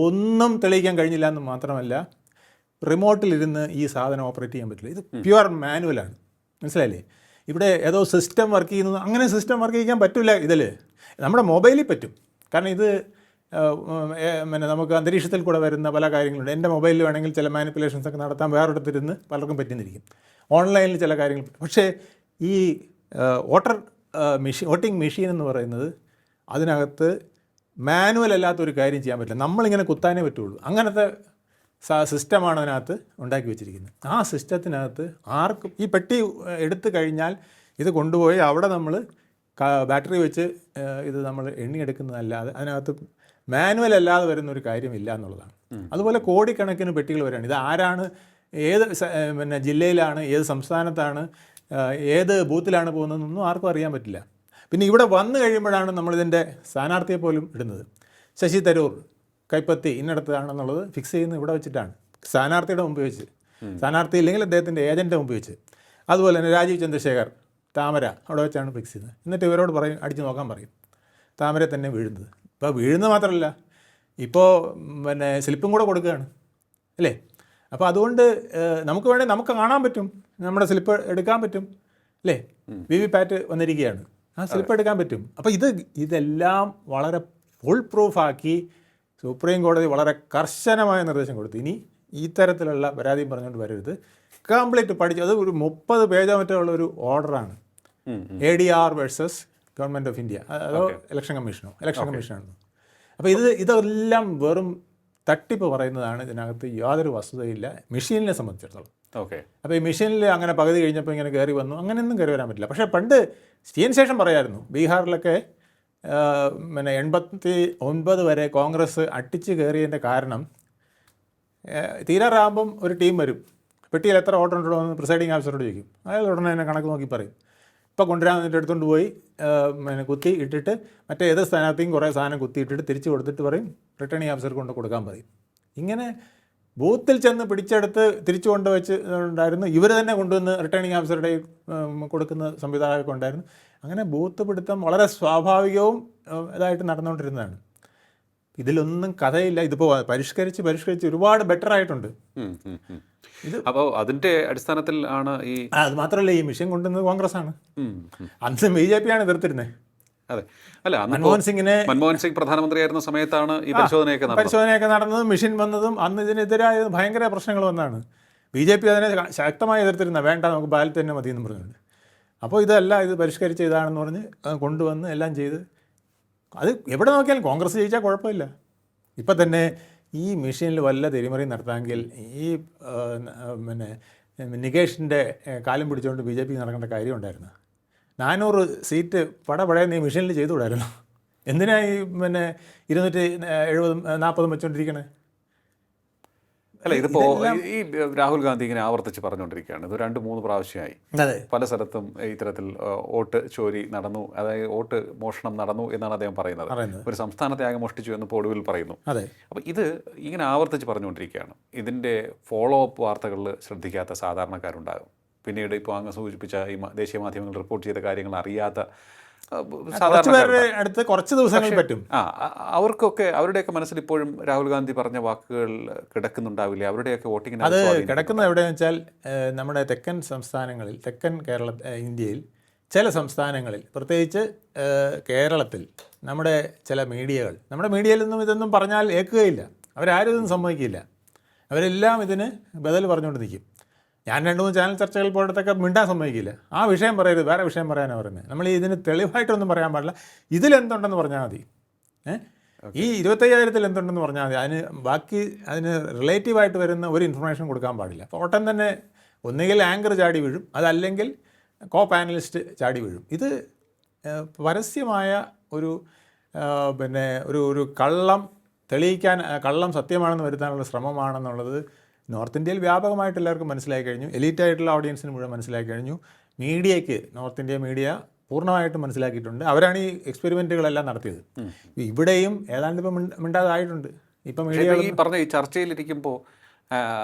ഒന്നും തെളിയിക്കാൻ കഴിഞ്ഞില്ല എന്ന് മാത്രമല്ല, റിമോട്ടിലിരുന്ന് ഈ സാധനം ഓപ്പറേറ്റ് ചെയ്യാൻ പറ്റില്ല. ഇത് പ്യുവർ മാനുവലാണ്, മനസ്സിലായില്ലേ? ഇവിടെ ഏതോ സിസ്റ്റം വർക്ക് ചെയ്യുന്നത്, അങ്ങനെ സിസ്റ്റം വർക്ക് ചെയ്യാൻ പറ്റില്ല ഇതിൽ. നമ്മുടെ മൊബൈലിൽ പറ്റും. കാരണം ഇത് പിന്നെ നമുക്ക് അന്തരീക്ഷത്തിൽ കൂടെ വരുന്ന പല കാര്യങ്ങളുണ്ട്. എൻ്റെ മൊബൈലിൽ വേണമെങ്കിൽ ചില മാനിപ്പുലേഷൻസ് ഒക്കെ നടത്താൻ വേറൊരിടത്തിരുന്ന് പലർക്കും പറ്റുന്നിരിക്കും. ഓൺലൈനിൽ ചില കാര്യങ്ങൾ. പക്ഷേ ഈ വോട്ടിംഗ് മെഷീൻ എന്ന് പറയുന്നത് അതിനകത്ത് മാനുവൽ അല്ലാത്തൊരു കാര്യം ചെയ്യാൻ പറ്റില്ല. നമ്മളിങ്ങനെ കുത്താനേ പറ്റുള്ളൂ. അങ്ങനത്തെ സിസ്റ്റമാണ് അതിനകത്ത് ഉണ്ടാക്കി വെച്ചിരിക്കുന്നത്. ആ സിസ്റ്റത്തിനകത്ത് ആർക്കും ഈ പെട്ടി എടുത്തു കഴിഞ്ഞാൽ ഇത് കൊണ്ടുപോയി അവിടെ നമ്മൾ ബാറ്ററി വെച്ച് ഇത് നമ്മൾ എണ്ണിയെടുക്കുന്നതല്ലാതെ അതിനകത്ത് മാനുവൽ അല്ലാതെ വരുന്നൊരു കാര്യമില്ല എന്നുള്ളതാണ്. അതുപോലെ കോടിക്കണക്കിന് പെട്ടികൾ വരികയാണ്. ഇത് ആരാണ്, ഏത് പിന്നെ ജില്ലയിലാണ്, ഏത് സംസ്ഥാനത്താണ്, ഏത് ബൂത്തിലാണ് പോകുന്നതെന്നൊന്നും ആർക്കും അറിയാൻ പറ്റില്ല. പിന്നെ ഇവിടെ വന്നു കഴിയുമ്പോഴാണ് നമ്മളിതിൻ്റെ സ്ഥാനാർത്ഥിയെ പോലും ഇടുന്നത്. ശശി തരൂർ കൈപ്പത്തി ഇന്നടത്താണെന്നുള്ളത് ഫിക്സ് ചെയ്യുന്നത് ഇവിടെ വെച്ചിട്ടാണ്, സ്ഥാനാർത്ഥിയുടെ മുമ്പ് വെച്ച്. സ്ഥാനാർത്ഥി ഇല്ലെങ്കിൽ അദ്ദേഹത്തിൻ്റെ ഏജൻറ്റ് മുമ്പ് വെച്ച്. അതുപോലെ തന്നെ രാജീവ് ചന്ദ്രശേഖർ താമര അവിടെ വെച്ചാണ് ഫിക്സ് ചെയ്യുന്നത്. എന്നിട്ട് ഇവരോട് പറയും, അടിച്ച് നോക്കാൻ പറയും, താമര തന്നെ വീഴുന്നത്. ഇപ്പോൾ വീഴുന്നത് മാത്രമല്ല, ഇപ്പോൾ പിന്നെ സ്ലിപ്പും കൂടെ കൊടുക്കുകയാണ് അല്ലേ. അപ്പോൾ അതുകൊണ്ട് നമുക്ക് വേണമെങ്കിൽ നമുക്ക് കാണാൻ പറ്റും, നമ്മുടെ സ്ലിപ്പ് എടുക്കാൻ പറ്റും അല്ലേ. VVPAT വന്നിരിക്കുകയാണ്, ആ സ്ലിപ്പ് എടുക്കാൻ പറ്റും. അപ്പോൾ ഇതെല്ലാം വളരെ ഫുൾ പ്രൂഫാക്കി സുപ്രീം കോടതി വളരെ കർശനമായ നിർദ്ദേശം കൊടുത്തു. ഇനി ഈ തരത്തിലുള്ള പരാതിയും പറഞ്ഞുകൊണ്ട് വരരുത്, കംപ്ലീറ്റ് പഠിച്ചു. അത് ഒരു 30 പേജോ മറ്റോ ഉള്ള ഒരു ഓർഡറാണ്. ADR versus government of India, അതോ ഇലക്ഷൻ കമ്മീഷനാണ്. അപ്പോൾ ഇതെല്ലാം വെറും തട്ടിപ്പ് പറയുന്നതാണ്. ഇതിനകത്ത് യാതൊരു വസ്തുതയില്ല മെഷീനിനെ സംബന്ധിച്ചിടത്തോളം. അപ്പോൾ ഈ മെഷീനിൽ അങ്ങനെ പകുതി കഴിഞ്ഞപ്പോൾ ഇങ്ങനെ കയറി വന്നു, അങ്ങനെയൊന്നും കയറി വരാൻ പറ്റില്ല. പക്ഷേ പണ്ട് സ്റ്റീൻ ശേഷം പറയായിരുന്നു, ബീഹാറിലൊക്കെ പിന്നെ 89 വരെ കോൺഗ്രസ് അട്ടിച്ച് കയറിയതിൻ്റെ കാരണം തീരാറാകുമ്പം ഒരു ടീം വരും, പെട്ടിയിൽ എത്ര ഓർഡർ ഉണ്ടോ എന്ന് പ്രിസൈഡിങ് ഓഫീസറോട് ചോദിക്കും. അയാൾ ഉടനെ തന്നെ കണക്ക് നോക്കി പറയും. ഇപ്പോൾ കൊണ്ടുവരാൻ എന്നിട്ട് എടുത്തുകൊണ്ട് പോയി പിന്നെ കുത്തി ഇട്ടിട്ട് മറ്റേ ഏത് സ്ഥാനാർത്ഥിയും കുറേ സാധനം കുത്തിയിട്ടിട്ട് തിരിച്ച് കൊടുത്തിട്ട് പറയും റിട്ടേണിംഗ് ഓഫീസർക്ക് കൊണ്ട് കൊടുക്കാൻ പറയും. ഇങ്ങനെ ബൂത്തിൽ ചെന്ന് പിടിച്ചെടുത്ത് തിരിച്ചു കൊണ്ടുവച്ച് ഉണ്ടായിരുന്നു. ഇവർ തന്നെ കൊണ്ടുവന്ന് റിട്ടേണിംഗ് ഓഫീസറുടെ കൊടുക്കുന്ന സംവിധാനമൊക്കെ ഉണ്ടായിരുന്നു. അങ്ങനെ ബൂത്ത് പിടുത്തം വളരെ സ്വാഭാവികവും ഇതായിട്ട് നടന്നുകൊണ്ടിരുന്നതാണ്. ഇതിലൊന്നും കഥയില്ല. ഇതിപ്പോൾ പരിഷ്കരിച്ച് ഒരുപാട് ബെറ്റർ ആയിട്ടുണ്ട്. ഇത് അപ്പോൾ അതിൻ്റെ അടിസ്ഥാനത്തിൽ ആണ് ഈ അത് മാത്രമല്ല, ഈ മിഷൻ കൊണ്ടുവന്നത് കോൺഗ്രസ് ആണ്. അന്ന് BJP ആണ് എതിർത്തിരുന്നത്. അതെ, അല്ല മൻമോഹൻ സിംഗ് പ്രധാനമന്ത്രിയായിരുന്ന സമയത്താണ് ഈ പരിശോധനയൊക്കെ നടന്നതും മിഷൻ വന്നതും. അന്ന് ഇതിനെതിരായ ഭയങ്കര പ്രശ്നങ്ങൾ വന്നതാണ്. BJP അതിനെ ശക്തമായി എതിർത്തിരുന്ന, വേണ്ട നമുക്ക് ബാലറ്റ് തന്നെ മതി എന്ന് പറഞ്ഞുകൊണ്ട്. അപ്പോൾ ഇത് പരിഷ്കരിച്ച് ഇതാണെന്ന് പറഞ്ഞ് കൊണ്ടുവന്ന് എല്ലാം ചെയ്ത് അത് എവിടെ നോക്കിയാലും കോൺഗ്രസ് ജയിച്ചാൽ കുഴപ്പമില്ല. ഇപ്പം തന്നെ ഈ മെഷീനിൽ വല്ല തിരിമറിയും നടത്താമെങ്കിൽ ഈ പിന്നെ നികേഷിൻ്റെ കാലം പിടിച്ചുകൊണ്ട് BJP നടക്കേണ്ട കാര്യം ഉണ്ടായിരുന്നു. 400 സീറ്റ് പടപടയെന്ന് ഈ മെഷീനിൽ ചെയ്തുകൂടായിരുന്നു. എന്തിനാ ഈ പിന്നെ 240 വെച്ചുകൊണ്ടിരിക്കണേ? അല്ല, ഇതിപ്പോൾ ഈ രാഹുൽ ഗാന്ധി ഇങ്ങനെ ആവർത്തിച്ച് പറഞ്ഞുകൊണ്ടിരിക്കുകയാണ്. ഇത് 2-3 പ്രാവശ്യമായി പല സ്ഥലത്തും ഇത്തരത്തിൽ വോട്ട് ചോരി നടന്നു, അതായത് വോട്ട് മോഷണം നടന്നു എന്നാണ് അദ്ദേഹം പറയുന്നത്. ഒരു സംസ്ഥാനത്തെ ആകെ മോഷ്ടിച്ചു എന്ന് ഒടുവിൽ പറയുന്നു. അപ്പോൾ ഇത് ഇങ്ങനെ ആവർത്തിച്ച് പറഞ്ഞുകൊണ്ടിരിക്കുകയാണ്. ഇതിൻ്റെ ഫോളോ അപ്പ് വാർത്തകളിൽ ശ്രദ്ധിക്കാത്ത സാധാരണക്കാരുണ്ടാകും. പിന്നീട് ഇപ്പോൾ അങ്ങ് സൂചിപ്പിച്ച ഈ ദേശീയ മാധ്യമങ്ങൾ റിപ്പോർട്ട് ചെയ്ത കാര്യങ്ങൾ അറിയാത്ത അടുത്ത് കുറച്ച് ദിവസങ്ങൾ പറ്റും. അവരുടെയൊക്കെ മനസ്സിൽ ഇപ്പോഴും രാഹുൽ ഗാന്ധി പറഞ്ഞ വാക്കുകൾ കിടക്കുന്നുണ്ടാവില്ലേ? അവരുടെയൊക്കെ വോട്ടിങ്ങിന് അത് കിടക്കുന്നത് എവിടെയെന്ന് വെച്ചാൽ നമ്മുടെ തെക്കൻ സംസ്ഥാനങ്ങളിൽ, തെക്കൻ ഇന്ത്യയിൽ ചില സംസ്ഥാനങ്ങളിൽ, പ്രത്യേകിച്ച് കേരളത്തിൽ നമ്മുടെ ചില നമ്മുടെ മീഡിയയിലൊന്നും ഇതൊന്നും പറഞ്ഞാൽ ഏൽക്കുകയില്ല. അവരാരും ഇതൊന്നും സമ്മതിക്കില്ല. അവരെല്ലാം ഇതിന് ബദൽ പറഞ്ഞുകൊണ്ട് നിൽക്കും. ഞാൻ 2-3 ചാനൽ ചർച്ചകൾ പോയിടത്തൊക്കെ മിണ്ടാൻ സമ്മതിക്കില്ല. ആ വിഷയം പറയരുത്, വേറെ വിഷയം പറയാനാണ് പറയുന്നത്. നമ്മൾ ഇതിന് തെളിവായിട്ടൊന്നും പറയാൻ പാടില്ല. ഇതിലെന്തുണ്ടെന്ന് പറഞ്ഞാൽ മതി. ഈ 25,000 എന്തുണ്ടെന്ന് പറഞ്ഞാൽ മതി. അതിന് റിലേറ്റീവായിട്ട് വരുന്ന ഒരു ഇൻഫർമേഷൻ കൊടുക്കാൻ പാടില്ല. അപ്പോൾ ഒട്ടം തന്നെ ഒന്നുകിൽ ആങ്കർ ചാടി വീഴും, അതല്ലെങ്കിൽ പാനലിസ്റ്റ് ചാടി വീഴും. ഇത് പരസ്യമായ പിന്നെ ഒരു കള്ളം തെളിയിക്കാൻ, കള്ളം സത്യമാണെന്ന് വരുത്താനുള്ള ശ്രമമാണെന്നുള്ളത് നോർത്ത് ഇന്ത്യയിൽ വ്യാപകമായിട്ട് എല്ലാവർക്കും മനസ്സിലാക്കി കഴിഞ്ഞു. എലീറ്റായിട്ടുള്ള ഓഡിയൻസിന് മുഴുവൻ മനസ്സിലാക്കി കഴിഞ്ഞു. മീഡിയയ്ക്ക്, നോർത്ത് ഇന്ത്യ മീഡിയ പൂർണ്ണമായിട്ടും മനസ്സിലാക്കിയിട്ടുണ്ട്. അവരാണ് ഈ എക്സ്പെരിമെൻറ്റുകളെല്ലാം നടത്തിയത്. ഇവിടെയും ഏതാണ്ട് ഇപ്പം മിണ്ടാതായിട്ടുണ്ട്. ഇപ്പം മീഡിയ ഈ പറഞ്ഞ ഈ ചർച്ചയിലിരിക്കുമ്പോൾ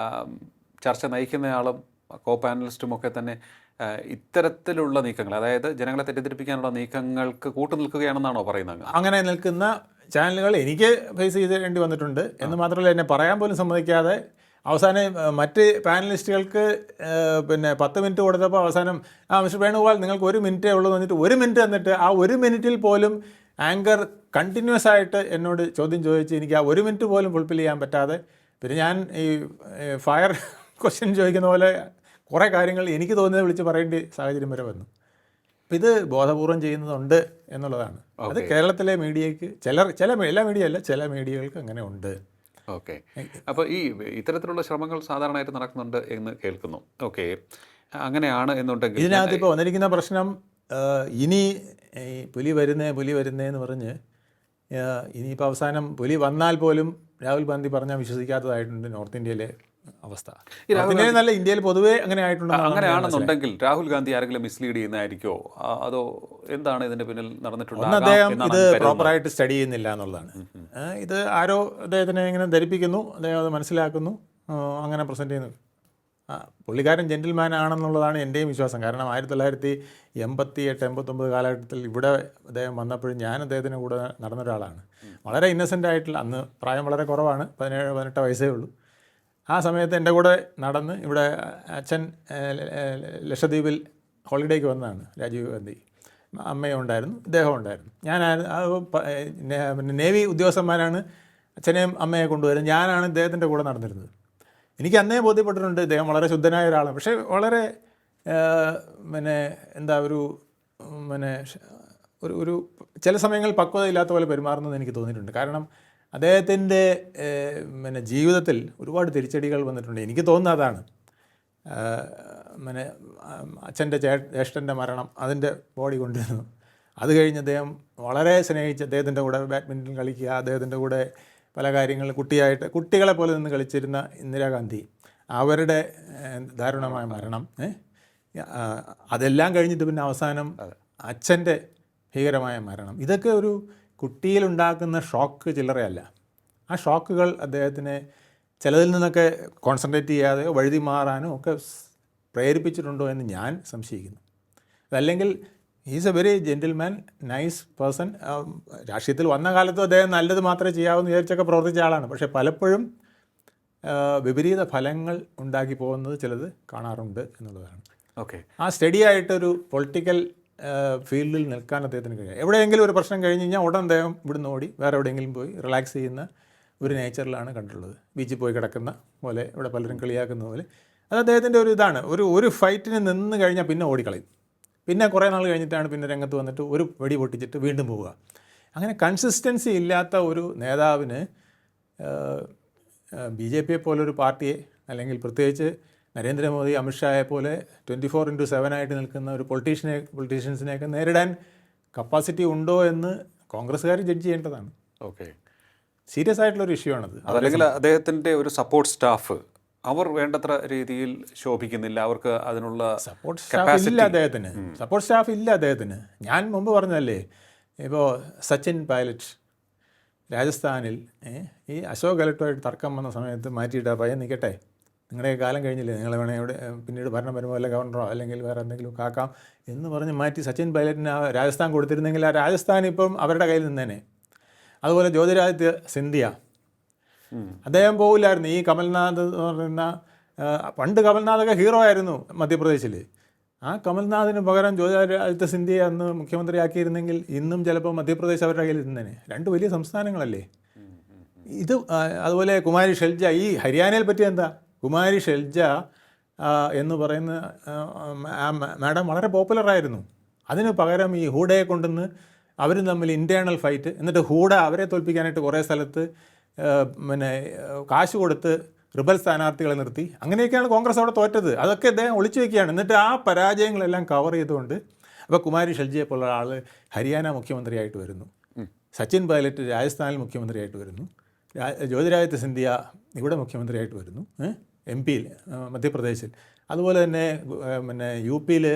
ചർച്ച നയിക്കുന്നയാളും പാനലിസ്റ്റും ഒക്കെ തന്നെ ഇത്തരത്തിലുള്ള നീക്കങ്ങൾ, അതായത് ജനങ്ങളെ തെറ്റിദ്ധരിപ്പിക്കാനുള്ള നീക്കങ്ങൾക്ക് കൂട്ടുനിൽക്കുകയാണെന്നാണോ പറയുന്നത്? അങ്ങനെ നിൽക്കുന്ന ചാനലുകൾ എനിക്ക് ഫേസ് ചെയ്തേണ്ടി വന്നിട്ടുണ്ട്. എന്ന് മാത്രമല്ല, എന്നെ പറയാൻ പോലും സമ്മതിക്കാതെ അവസാനം മറ്റ് പാനലിസ്റ്റുകൾക്ക് പിന്നെ 10 മിനിറ്റ് കൊടുത്തപ്പോൾ അവസാനം മിസ്റ്റർ വേണുഗോപാൽ നിങ്ങൾക്ക് 1 മിനിറ്റേ ഉള്ളൂ എന്ന് പറഞ്ഞിട്ട് 1 മിനിറ്റ് തന്നിട്ട് ആ 1 മിനിറ്റിൽ പോലും ആങ്കർ കണ്ടിന്യൂസ് ആയിട്ട് എന്നോട് ചോദ്യം ചോദിച്ച് എനിക്ക് ആ 1 മിനിറ്റ് പോലും ഫുൾഫിൽ ചെയ്യാൻ പറ്റാതെ, പിന്നെ ഞാൻ ഈ ഫയർ ക്വസ്റ്റ്യൻ ചോദിക്കുന്ന പോലെ കുറേ കാര്യങ്ങൾ എനിക്ക് തോന്നിയത് വിളിച്ച് പറയേണ്ട സാഹചര്യം വരെ വന്നു. അപ്പം ഇത് ബോധപൂർവം ചെയ്യുന്നതുണ്ട് എന്നുള്ളതാണ്. അത് കേരളത്തിലെ മീഡിയയ്ക്ക് എല്ലാ മീഡിയ അല്ല, ചില മീഡിയകൾക്ക് അങ്ങനെ ഉണ്ട്. ഓക്കെ, അപ്പോൾ ഈ ഇത്തരത്തിലുള്ള ശ്രമങ്ങൾ സാധാരണയായിട്ട് നടക്കുന്നുണ്ട് എന്ന് കേൾക്കുന്നു. ഓക്കെ, അങ്ങനെയാണ് എന്നുണ്ടെങ്കിൽ ഇതിനകത്ത് ഇപ്പോൾ വന്നിരിക്കുന്ന പ്രശ്നം ഇനി ഈ പുലി വരുന്നേന്ന് പറഞ്ഞ് ഇനിയിപ്പോൾ അവസാനം പുലി വന്നാൽ പോലും രാഹുൽ ഗാന്ധി പറഞ്ഞാൽ വിശ്വസിക്കാത്തതായിട്ടുണ്ട് നോർത്ത് ഇന്ത്യയിലെ അവസ്ഥ. നോർത്ത് ഇന്ത്യയിൽ നല്ല ഇന്ത്യയിൽ പൊതുവേ അങ്ങനെ അങ്ങനെയാണെന്നുണ്ടെങ്കിൽ രാഹുൽ ഗാന്ധി ആരെങ്കിലും മിസ്ലീഡ് ചെയ്യുന്നതായിരിക്കോ, അതോ എന്താണ് ഇതിന്റെ പിന്നിൽ നടന്നിട്ടുള്ളത്? അദ്ദേഹം ഇത് പ്രോപ്പറായിട്ട് സ്റ്റഡി ചെയ്യുന്നില്ല എന്നുള്ളതാണ്. ഇത് ആരോ അദ്ദേഹത്തിനെ ഇങ്ങനെ ധരിപ്പിക്കുന്നു, അദ്ദേഹം അത് മനസ്സിലാക്കുന്നു, അങ്ങനെ പ്രസൻറ്റ് ചെയ്യുന്നു. പുള്ളിക്കാരൻ ജെന്റിൽമാൻ ആണെന്നുള്ളതാണ് എൻ്റെയും വിശ്വാസം. കാരണം 1988-89 കാലഘട്ടത്തിൽ ഇവിടെ അദ്ദേഹം വന്നപ്പോഴും ഞാൻ അദ്ദേഹത്തിൻ്റെ കൂടെ നടന്ന ഒരാളാണ്. വളരെ ഇന്നസെൻ്റ് ആയിട്ടുള്ള, അന്ന് പ്രായം വളരെ കുറവാണ്, 17-18 വയസ്സേ ഉള്ളൂ. ആ സമയത്ത് എൻ്റെ കൂടെ നടന്ന് ഇവിടെ അച്ഛൻ ലക്ഷദ്വീപിൽ ഹോളിഡേക്ക് വന്നതാണ് രാജീവ് ഗാന്ധി. അമ്മയും ഉണ്ടായിരുന്നു, ഇദ്ദേഹം ഉണ്ടായിരുന്നു. പിന്നെ നേവി ഉദ്യോഗസ്ഥന്മാരാണ് അച്ഛനെയും അമ്മയെ കൊണ്ടുവരുന്നത്. ഞാനാണ് ഇദ്ദേഹത്തിൻ്റെ കൂടെ നടന്നിരുന്നത്. എനിക്ക് അന്നേ ബോധ്യപ്പെട്ടിട്ടുണ്ട് ഇദ്ദേഹം വളരെ ശുദ്ധനായ ഒരാളാണ്. പക്ഷേ വളരെ പിന്നെ എന്താ ഒരു ചില സമയങ്ങളിൽ പക്വത ഇല്ലാത്ത പോലെ പെരുമാറുന്നത് എനിക്ക് തോന്നിയിട്ടുണ്ട്. കാരണം അദ്ദേഹത്തിൻ്റെ ജീവിതത്തിൽ ഒരുപാട് തിരിച്ചടികൾ വന്നിട്ടുണ്ട്. എനിക്ക് തോന്നുന്നത് അതാണ്. അച്ഛൻ്റെ ജ്യേഷ്ഠൻ്റെ മരണം, അതിൻ്റെ ബോഡി കൊണ്ടുവരുന്നു. അത് കഴിഞ്ഞ് അദ്ദേഹം വളരെ സ്നേഹിച്ച് അദ്ദേഹത്തിൻ്റെ കൂടെ ബാഡ്മിൻ്റൺ കളിക്കുക, അദ്ദേഹത്തിൻ്റെ കൂടെ പല കാര്യങ്ങൾ കുട്ടികളെ പോലെ നിന്ന് കളിച്ചിരുന്ന ഇന്ദിരാഗാന്ധി, അവരുടെ ദാരുണമായ മരണം, അതെല്ലാം കഴിഞ്ഞിട്ട് പിന്നെ അവസാനം അച്ഛൻ്റെ ഭീകരമായ മരണം, ഇതൊക്കെ ഒരു കുട്ടിയിലുണ്ടാക്കുന്ന ഷോക്ക് ചില്ലറയല്ല. ആ ഷോക്കുകൾ അദ്ദേഹത്തിനെ ചിലതിൽ നിന്നൊക്കെ കോൺസെൻട്രേറ്റ് ചെയ്യാതെയോ വഴുതി മാറാനോ ഒക്കെ പ്രേരിപ്പിച്ചിട്ടുണ്ടോ എന്ന് ഞാൻ സംശയിക്കുന്നു. അതല്ലെങ്കിൽ is A very gentleman, nice person. രാഷ്ട്രീയത്തിൽ വന്ന കാലത്തും അദ്ദേഹം നല്ലത് മാത്രമേ ചെയ്യാവൂന്ന് വിചാരിച്ചൊക്കെ പ്രവർത്തിച്ച ആളാണ്. പക്ഷേ പലപ്പോഴും വിപരീത ഫലങ്ങൾ ഉണ്ടാക്കി പോകുന്നത് ചിലത് കാണാറുണ്ട് എന്നുള്ളതാണ്. ഓക്കെ, ആ സ്റ്റഡി ആയിട്ടൊരു പൊളിറ്റിക്കൽ ഫീൽഡിൽ നിൽക്കാൻ അദ്ദേഹത്തിന് കഴിയും. എവിടെയെങ്കിലും ഒരു പ്രശ്നം കഴിഞ്ഞ് കഴിഞ്ഞാൽ ഉടൻ അദ്ദേഹം ഇവിടുന്ന് ഓടി വേറെ എവിടെയെങ്കിലും പോയി റിലാക്സ് ചെയ്യുന്ന ഒരു നേച്ചറിലാണ് കണ്ടിട്ടുള്ളത്. ബീച്ചിൽ പോയി കിടക്കുന്ന പോലെ, ഇവിടെ പലരും കളിയാക്കുന്ന പോലെ. അത് അദ്ദേഹത്തിൻ്റെ ഒരു ഇതാണ്. ഒരു ഫൈറ്റിന് നിന്ന് കഴിഞ്ഞാൽ പിന്നെ ഓടിക്കളയും. പിന്നെ കുറേ നാൾ കഴിഞ്ഞിട്ടാണ് പിന്നെ രംഗത്ത് വന്നിട്ട് ഒരു വെടി പൊട്ടിച്ചിട്ട് വീണ്ടും പോവുക. അങ്ങനെ കൺസിസ്റ്റൻസി ഇല്ലാത്ത ഒരു നേതാവിന് BJP പോലൊരു പാർട്ടിയെ, അല്ലെങ്കിൽ പ്രത്യേകിച്ച് നരേന്ദ്രമോദി അമിത്ഷായെ പോലെ 24/7 ആയിട്ട് നിൽക്കുന്ന ഒരു പൊളിറ്റീഷ്യൻസിനെയൊക്കെ നേരിടാൻ കപ്പാസിറ്റി ഉണ്ടോ എന്ന് കോൺഗ്രസ്സുകാർ ജഡ്ജ് ചെയ്യേണ്ടതാണ്. ഓക്കെ, സീരിയസ് ആയിട്ടുള്ളൊരു ഇഷ്യൂ ആണത്. അതല്ലെങ്കിൽ അദ്ദേഹത്തിൻ്റെ ഒരു സപ്പോർട്ട് സ്റ്റാഫ് അവർ വേണ്ടത്ര രീതിയിൽ ശോഭിക്കുന്നില്ല, അവർക്ക് അതിനുള്ള സപ്പോർട്ട് സ്റ്റാഫ് ഇല്ല അദ്ദേഹത്തിന്. ഞാൻ മുമ്പ് പറഞ്ഞതല്ലേ, ഇപ്പോൾ സച്ചിൻ പൈലറ്റ് രാജസ്ഥാനിൽ ഈ അശോക് ഗെഹ്ലോട്ടുമായിട്ട് തർക്കം വന്ന സമയത്ത് മാറ്റിയിട്ട് പയ്യൻ നിൽക്കട്ടെ, നിങ്ങളുടെ കാലം കഴിഞ്ഞില്ലേ, നിങ്ങൾ വേണേൽ എവിടെ പിന്നീട് ഭരണം വരുമ്പോൾ വല്ല ഗവർണറോ അല്ലെങ്കിൽ വേറെ എന്തെങ്കിലും കാക്കാം എന്ന് പറഞ്ഞ് മാറ്റി സച്ചിൻ പൈലറ്റിന് ആ രാജസ്ഥാൻ കൊടുത്തിരുന്നെങ്കിൽ ആ രാജസ്ഥാൻ ഇപ്പം അവരുടെ കയ്യിൽ നിന്നേനെ. അതുപോലെ ജ്യോതിരാദിത്യ സിന്ധ്യ, അദ്ദേഹം പോകില്ലായിരുന്നു. ഈ കമൽനാഥ് എന്ന് പറയുന്ന, പണ്ട് കമൽനാഥൊക്കെ ഹീറോ ആയിരുന്നു മധ്യപ്രദേശിൽ. ആ കമൽനാഥിന് പകരം ജ്യോതിരാദിത്യ സിന്ധ്യയെ അന്ന് മുഖ്യമന്ത്രിയാക്കിയിരുന്നെങ്കിൽ ഇന്നും ചിലപ്പോൾ മധ്യപ്രദേശ് അവരുടെ കയ്യിൽ ഇരുന്നേനെ. രണ്ട് വലിയ സംസ്ഥാനങ്ങളല്ലേ ഇത്. അതുപോലെ കുമാരി ഷെൽജ, ഈ ഹരിയാനയിൽ പറ്റിയ എന്താ, കുമാരി ഷെൽജ എന്ന് പറയുന്ന മാഡം വളരെ പോപ്പുലറായിരുന്നു. അതിന് പകരം ഈ ഹൂഡയെ കൊണ്ടുവന്ന് അവരും തമ്മിൽ ഇൻറ്റേർണൽ ഫൈറ്റ്, എന്നിട്ട് ഹൂഡ അവരെ തോൽപ്പിക്കാനായിട്ട് കുറേ സ്ഥലത്ത് കാശ് കൊടുത്ത് റിബൽ സ്ഥാനാർത്ഥികളെ നിർത്തി. അങ്ങനെയൊക്കെയാണ് കോൺഗ്രസ് അവിടെ തോറ്റത്. അതൊക്കെ അദ്ദേഹം ഒളിച്ചു വയ്ക്കുകയാണ്. എന്നിട്ട് ആ പരാജയങ്ങളെല്ലാം കവർ ചെയ്തുകൊണ്ട് അപ്പോൾ കുമാരി ഷെൽജിയെ പോലുള്ള ആൾ ഹരിയാന മുഖ്യമന്ത്രിയായിട്ട് വരുന്നു, സച്ചിൻ പൈലറ്റ് രാജസ്ഥാനിൽ മുഖ്യമന്ത്രിയായിട്ട് വരുന്നു, ജ്യോതിരാദിത്യ സിന്ധ്യ ഇവിടെ മുഖ്യമന്ത്രിയായിട്ട് വരുന്നു, MP-യിൽ മധ്യപ്രദേശിൽ. അതുപോലെ തന്നെ UP-യിൽ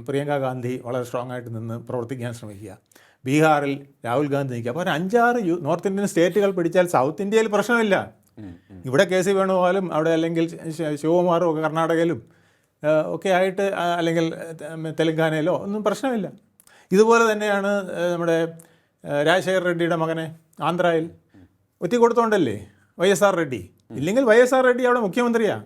പ്രിയങ്ക ഗാന്ധി വളരെ സ്ട്രോങ് ആയിട്ട് നിന്ന് പ്രവർത്തിക്കാൻ ശ്രമിക്കുക. ബീഹാറിൽ രാഹുൽ ഗാന്ധി നിൽക്കുക. അപ്പോൾ ഒരു 5-6 നോർത്ത് ഇന്ത്യൻ സ്റ്റേറ്റുകൾ പിടിച്ചാൽ സൗത്ത് ഇന്ത്യയിൽ പ്രശ്നമില്ല. ഇവിടെ KC വേണുഗോപാലും അവിടെ, അല്ലെങ്കിൽ ശിവകുമാറും ഒക്കെ കർണാടകയിലും ഒക്കെ ആയിട്ട്, അല്ലെങ്കിൽ തെലങ്കാനയിലോ ഒന്നും പ്രശ്നമില്ല. ഇതുപോലെ തന്നെയാണ് നമ്മുടെ രാജശേഖർ റെഡ്ഡിയുടെ മകനെ ആന്ധ്രയിൽ ഒറ്റി കൊടുത്തോണ്ടല്ലേ YSR റെഡ്ഡി. ഇല്ലെങ്കിൽ YSR റെഡ്ഡി അവിടെ മുഖ്യമന്ത്രിയാണ്.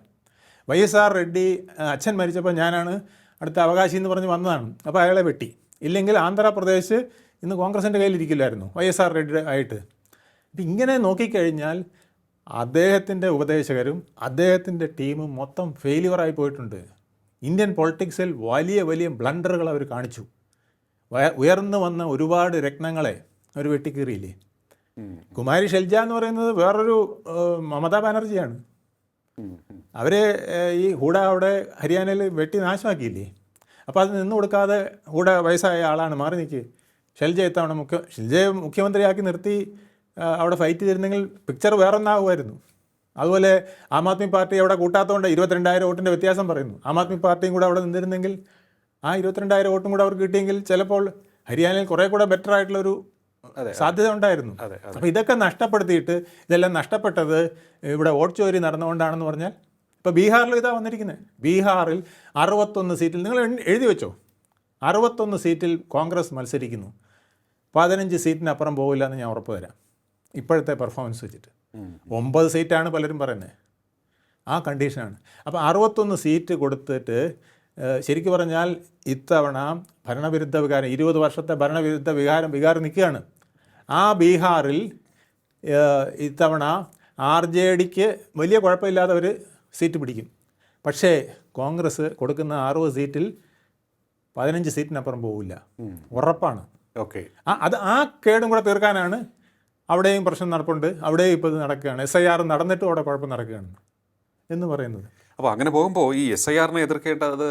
YSR റെഡ്ഡി അച്ഛൻ മരിച്ചപ്പോൾ ഞാനാണ് അടുത്ത അവകാശി എന്ന് പറഞ്ഞ് വന്നതാണ്. അപ്പോൾ അയാളെ വെട്ടി. ഇല്ലെങ്കിൽ ആന്ധ്രാപ്രദേശ് ഇന്ന് കോൺഗ്രസിൻ്റെ കയ്യിലിരിക്കില്ലായിരുന്നു, YSR റെഡ്ഡി ആയിട്ട്. അപ്പം ഇങ്ങനെ നോക്കിക്കഴിഞ്ഞാൽ അദ്ദേഹത്തിൻ്റെ ഉപദേശകരും അദ്ദേഹത്തിൻ്റെ ടീമും മൊത്തം ഫെയിലിയറായി പോയിട്ടുണ്ട്. ഇന്ത്യൻ പൊളിറ്റിക്സിൽ വലിയ വലിയ ബ്ലണ്ടറുകൾ അവർ കാണിച്ചു. ഉയർന്നു വന്ന ഒരുപാട് രത്നങ്ങളെ അവർ വെട്ടിക്കീറിയില്ലേ. കുമാരി ഷെൽജ എന്ന് പറയുന്നത് വേറൊരു മമതാ ബാനർജിയാണ്. അവരെ ഈ ഹൂഡ അവിടെ ഹരിയാനയിൽ വെട്ടി നാശമാക്കിയില്ലേ. അപ്പോൾ അത് നിന്ന് കൊടുക്കാതെ ഹൂഡ വയസ്സായ ആളാണ്, മാറി നിൽക്കുക. ഷെൽജ ഇത്തവണ ഷെൽജയെ മുഖ്യമന്ത്രിയാക്കി നിർത്തി അവിടെ ഫൈറ്റ് ചെയ്തിരുന്നെങ്കിൽ പിക്ചർ വേറൊന്നാകുമായിരുന്നു. അതുപോലെ ആം ആദ്മി പാർട്ടി അവിടെ കൂട്ടാത്തതുകൊണ്ട് 22,000 വോട്ടിൻ്റെ വ്യത്യാസം പറയുന്നു. ആം ആദ്മി പാർട്ടിയും കൂടെ അവിടെ നിന്നിരുന്നെങ്കിൽ ആ 22,000 വോട്ടും കൂടെ അവർക്ക് കിട്ടിയെങ്കിൽ ചിലപ്പോൾ ഹരിയാനയിൽ കുറേ കൂടെ ബെറ്റർ ആയിട്ടുള്ളൊരു സാധ്യത ഉണ്ടായിരുന്നു. അപ്പോൾ ഇതൊക്കെ നഷ്ടപ്പെടുത്തിയിട്ട് ഇതെല്ലാം നഷ്ടപ്പെട്ടത് ഇവിടെ വോട്ട് ചോരി നടന്നുകൊണ്ടാണെന്ന് പറഞ്ഞാൽ, ഇപ്പോൾ ബീഹാറിൽ ഇതാ വന്നിരിക്കുന്നത്. ബീഹാറിൽ 61 സീറ്റിൽ, നിങ്ങൾ എഴുതി വെച്ചോ, 61 സീറ്റിൽ കോൺഗ്രസ് മത്സരിക്കുന്നു. 15 സീറ്റിനപ്പുറം പോകില്ല എന്ന് ഞാൻ ഉറപ്പ് തരാം ഇപ്പോഴത്തെ പെർഫോമൻസ് വെച്ചിട്ട്. 9 സീറ്റാണ് പലരും പറയുന്നത്, ആ കണ്ടീഷനാണ്. അപ്പോൾ 61 സീറ്റ് കൊടുത്തിട്ട് ശരിക്കും പറഞ്ഞാൽ ഇത്തവണ ഭരണവിരുദ്ധ വികാരം, 20 വർഷത്തെ ഭരണവിരുദ്ധ വികാരം നിൽക്കുകയാണ്. ആ ബീഹാറിൽ ഇത്തവണ RJDക്ക് വലിയ കുഴപ്പമില്ലാതെ അവർ സീറ്റ് പിടിക്കും. പക്ഷേ കോൺഗ്രസ് കൊടുക്കുന്ന 60 സീറ്റിൽ 15 സീറ്റിനപ്പുറം പോകില്ല, ഉറപ്പാണ്. ഓക്കെ, അത് ആ കേടും കൂടെ തീർക്കാനാണ് അവിടെയും പ്രശ്നം നടപ്പുണ്ട്. അവിടെയും ഇപ്പോൾ ഇത് നടക്കുകയാണ്. SIR നടന്നിട്ടും അവിടെ കുഴപ്പം നടക്കുകയാണ് എന്ന് പറയുന്നത്. അപ്പോൾ അങ്ങനെ പോകുമ്പോൾ ഈ SIRനെ എതിർക്കേണ്ടത്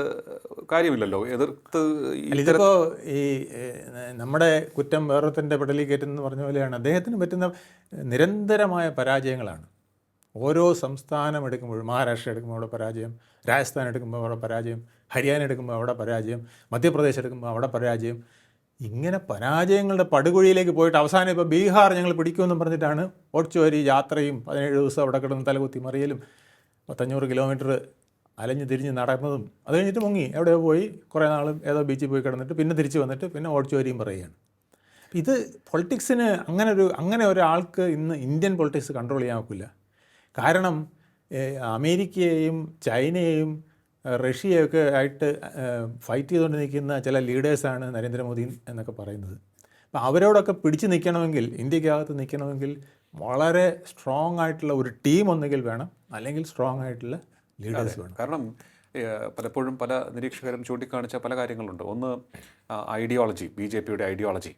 കാര്യമില്ലല്ലോ. എതിർത്ത് ഇതിപ്പോൾ ഈ നമ്മുടെ കുറ്റം വേറൊരുത്തൻ്റെ പെടലി കയറ്റുന്നെന്ന് പറഞ്ഞ പോലെയാണ്. അദ്ദേഹത്തിന് പറ്റുന്ന നിരന്തരമായ പരാജയങ്ങളാണ്. ഓരോ സംസ്ഥാനം എടുക്കുമ്പോഴും, മഹാരാഷ്ട്ര എടുക്കുമ്പോൾ അവിടെ പരാജയം, രാജസ്ഥാൻ എടുക്കുമ്പോൾ അവിടെ പരാജയം, ഹരിയാന എടുക്കുമ്പോൾ അവിടെ പരാജയം, മധ്യപ്രദേശ് എടുക്കുമ്പോൾ അവിടെ പരാജയം. ഇങ്ങനെ പരാജയങ്ങളുടെ പടുകുഴിയിലേക്ക് പോയിട്ട് അവസാനം ഇപ്പോൾ ബീഹാർ ഞങ്ങൾ പിടിക്കുമെന്നും പറഞ്ഞിട്ടാണ് വോട്ട് ചോരി യാത്രയും 17 ദിവസം അവിടെ കിടന്ന് തലകുത്തി മറിയലും 500 കിലോമീറ്റർ അലഞ്ഞ് തിരിഞ്ഞ് നടന്നതും. അത് കഴിഞ്ഞിട്ട് മുങ്ങി എവിടെയോ പോയി കുറേ നാളും ഏതോ ബീച്ചിൽ പോയി കിടന്നിട്ട് പിന്നെ തിരിച്ച് വന്നിട്ട് പിന്നെ വോട്ട് ചോരിയും പറയുകയാണ്. ഇത് പൊളിറ്റിക്സിന് അങ്ങനെ ഒരാൾക്ക് ഇന്ന് ഇന്ത്യൻ പൊളിറ്റിക്സ് കൺട്രോൾ ചെയ്യാൻ ഒക്കില്ല. കാരണം അമേരിക്കയെയും ചൈനയെയും റഷ്യയൊക്കെ ആയിട്ട് ഫൈറ്റ് ചെയ്തുകൊണ്ട് നിൽക്കുന്ന ചില ലീഡേഴ്സാണ് നരേന്ദ്രമോദി എന്നൊക്കെ പറയുന്നത്. അപ്പോൾ അവരോടൊക്കെ പിടിച്ച് നിൽക്കണമെങ്കിൽ, ഇന്ത്യക്കകത്ത് നിൽക്കണമെങ്കിൽ വളരെ സ്ട്രോങ് ആയിട്ടുള്ള ഒരു ടീം ഒന്നുകിൽ വേണം, അല്ലെങ്കിൽ സ്ട്രോങ് ആയിട്ടുള്ള ലീഡേഴ്സ് വേണം. കാരണം പലപ്പോഴും പല നിരീക്ഷകരും ചൂണ്ടിക്കാണിച്ച പല കാര്യങ്ങളുണ്ട്. ഒന്ന് ഐഡിയോളജി, BJPയുടെ ഐഡിയോളജി.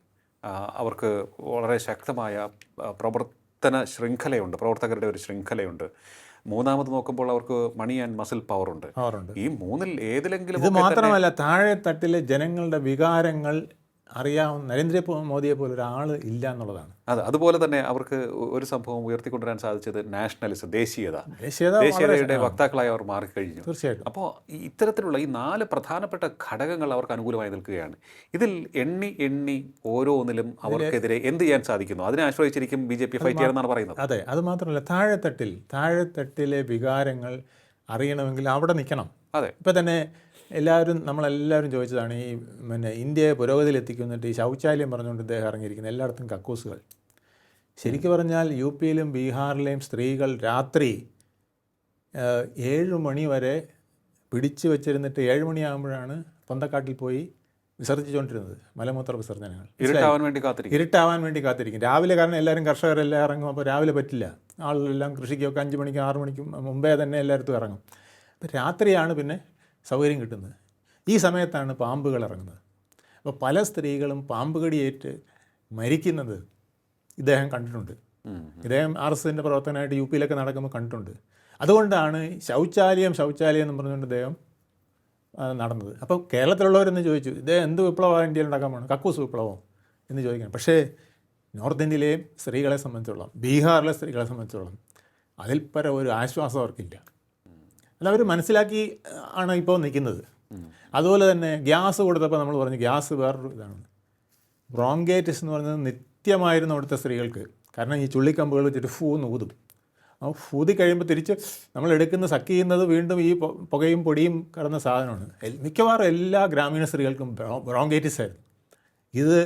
അവർക്ക് വളരെ ശക്തമായ പ്രവർത്തന ശൃംഖലയുണ്ട്, പ്രവർത്തകരുടെ ഒരു ശൃംഖലയുണ്ട്. മൂന്നാമത് നോക്കുമ്പോൾ അവർക്ക് മണി ആൻഡ് മസിൽ പവറുണ്ട്. ഈ മൂന്നിൽ ഏതിലെങ്കിലും. ഇത് മാത്രമല്ല, താഴെ തട്ടിലെ ജനങ്ങളുടെ വികാരങ്ങൾ അറിയാവുന്ന നരേന്ദ്രമോദിയെ പോലെ ഒരാൾ ഇല്ല എന്നുള്ളതാണ്. അതുപോലെ തന്നെ അവർക്ക് ഒരു സംഭവം ഉയർത്തിക്കൊണ്ടുവരാൻ സാധിച്ചത് നാഷണലിസം, ദേശീയതയുടെ വക്താക്കളായി അവർ മാറിക്കഴിഞ്ഞു. തീർച്ചയായിട്ടും. അപ്പോൾ ഇത്തരത്തിലുള്ള ഈ 4 പ്രധാനപ്പെട്ട ഘടകങ്ങൾ അവർക്ക് അനുകൂലമായി നിൽക്കുകയാണ്. ഇതിൽ എണ്ണി ഓരോന്നിലും അവർക്കെതിരെ എന്ത് ചെയ്യാൻ സാധിക്കുന്നു അതിനെ ആശ്രയിച്ചിരിക്കും BJP ഫൈറ്റ് ചെയ്യണമെന്നാണ് പറയുന്നത്. അതെ, അത് മാത്രമല്ല, താഴെത്തട്ടിലെ വികാരങ്ങൾ അറിയണമെങ്കിൽ അവിടെ നിൽക്കണം. അതെ, ഇപ്പം തന്നെ നമ്മളെല്ലാവരും ചോദിച്ചതാണ് ഈ ഇന്ത്യയെ പുരോഗതിയിലെത്തിക്കുന്നിട്ട് ഈ ശൗചാലയം പറഞ്ഞുകൊണ്ട് ഇദ്ദേഹം ഇറങ്ങിയിരിക്കുന്നത്. എല്ലായിടത്തും കക്കൂസുകൾ. ശരിക്കും പറഞ്ഞാൽ UPയിലും ബീഹാറിലെയും സ്ത്രീകൾ രാത്രി 7 മണി വരെ പിടിച്ചു വച്ചിരുന്നിട്ട് 7 മണിയാകുമ്പോഴാണ് പൊന്തക്കാട്ടിൽ പോയി വിസർജിച്ചുകൊണ്ടിരുന്നത് മലമൂത്ര വിസർജനങ്ങൾ. ഇരുട്ടാവാൻ വേണ്ടി കാത്തിരിക്കും രാവിലെ. കാരണം എല്ലാവരും കർഷകരെല്ലാം ഇറങ്ങും. അപ്പോൾ രാവിലെ പറ്റില്ല, ആളുകളെല്ലാം കൃഷിക്കൊക്കെ 5 മണിക്കും 6 മണിക്കും മുമ്പേ തന്നെ എല്ലായിടത്തും ഇറങ്ങും. അപ്പോൾ രാത്രിയാണ് പിന്നെ സൗകര്യം കിട്ടുന്നത്. ഈ സമയത്താണ് പാമ്പുകൾ ഇറങ്ങുന്നത്. അപ്പോൾ പല സ്ത്രീകളും പാമ്പ് കടിയേറ്റ് മരിക്കുന്നത് ഇദ്ദേഹം കണ്ടിട്ടുണ്ട്. ഇദ്ദേഹം RSSൻ്റെ പ്രവർത്തനമായിട്ട് UPയിലൊക്കെ നടക്കുമ്പോൾ കണ്ടിട്ടുണ്ട്. അതുകൊണ്ടാണ് ശൗചാലയം എന്ന് പറഞ്ഞുകൊണ്ട് ഇദ്ദേഹം നടന്നത്. അപ്പോൾ കേരളത്തിലുള്ളവരെന്ന് ചോദിച്ചു, ഇദ്ദേഹം എന്ത് വിപ്ലവമാണ് ഇന്ത്യയിൽ ഉണ്ടാക്കാൻ പോകണം, കക്കൂസ് വിപ്ലവം എന്ന് ചോദിക്കണം. പക്ഷേ നോർത്ത് ഇന്ത്യയിലെയും സ്ത്രീകളെ സംബന്ധിച്ചോളം, ബീഹാറിലെ സ്ത്രീകളെ സംബന്ധിച്ചോളം അതിൽ പരം ഒരു ആശ്വാസം അവർക്കില്ല. അതവർ മനസ്സിലാക്കി ആണ് ഇപ്പോൾ നിൽക്കുന്നത്. അതുപോലെ തന്നെ ഗ്യാസ് കൊടുത്തപ്പോൾ നമ്മൾ പറഞ്ഞു ഗ്യാസ് വേറൊരു ഇതാണ്. ബ്രോങ്കൈറ്റിസ് എന്ന് പറയുന്നത് നിത്യമായിരുന്നു അവിടുത്തെ സ്ത്രീകൾക്ക്. കാരണം ഈ ചുള്ളിക്കമ്പുകൾ വെച്ചിട്ട് എന്ന് ഊതും. ആ ഊതി കഴിയുമ്പോൾ തിരിച്ച് നമ്മൾ സക്ക് ചെയ്യുന്നത് വീണ്ടും ഈ പുകയും പൊടിയും കടന്ന സാധനമാണ്. മിക്കവാറും എല്ലാ ഗ്രാമീണ സ്ത്രീകൾക്കും ബ്രോങ്കൈറ്റിസ് ആയിരുന്നു. ഇത്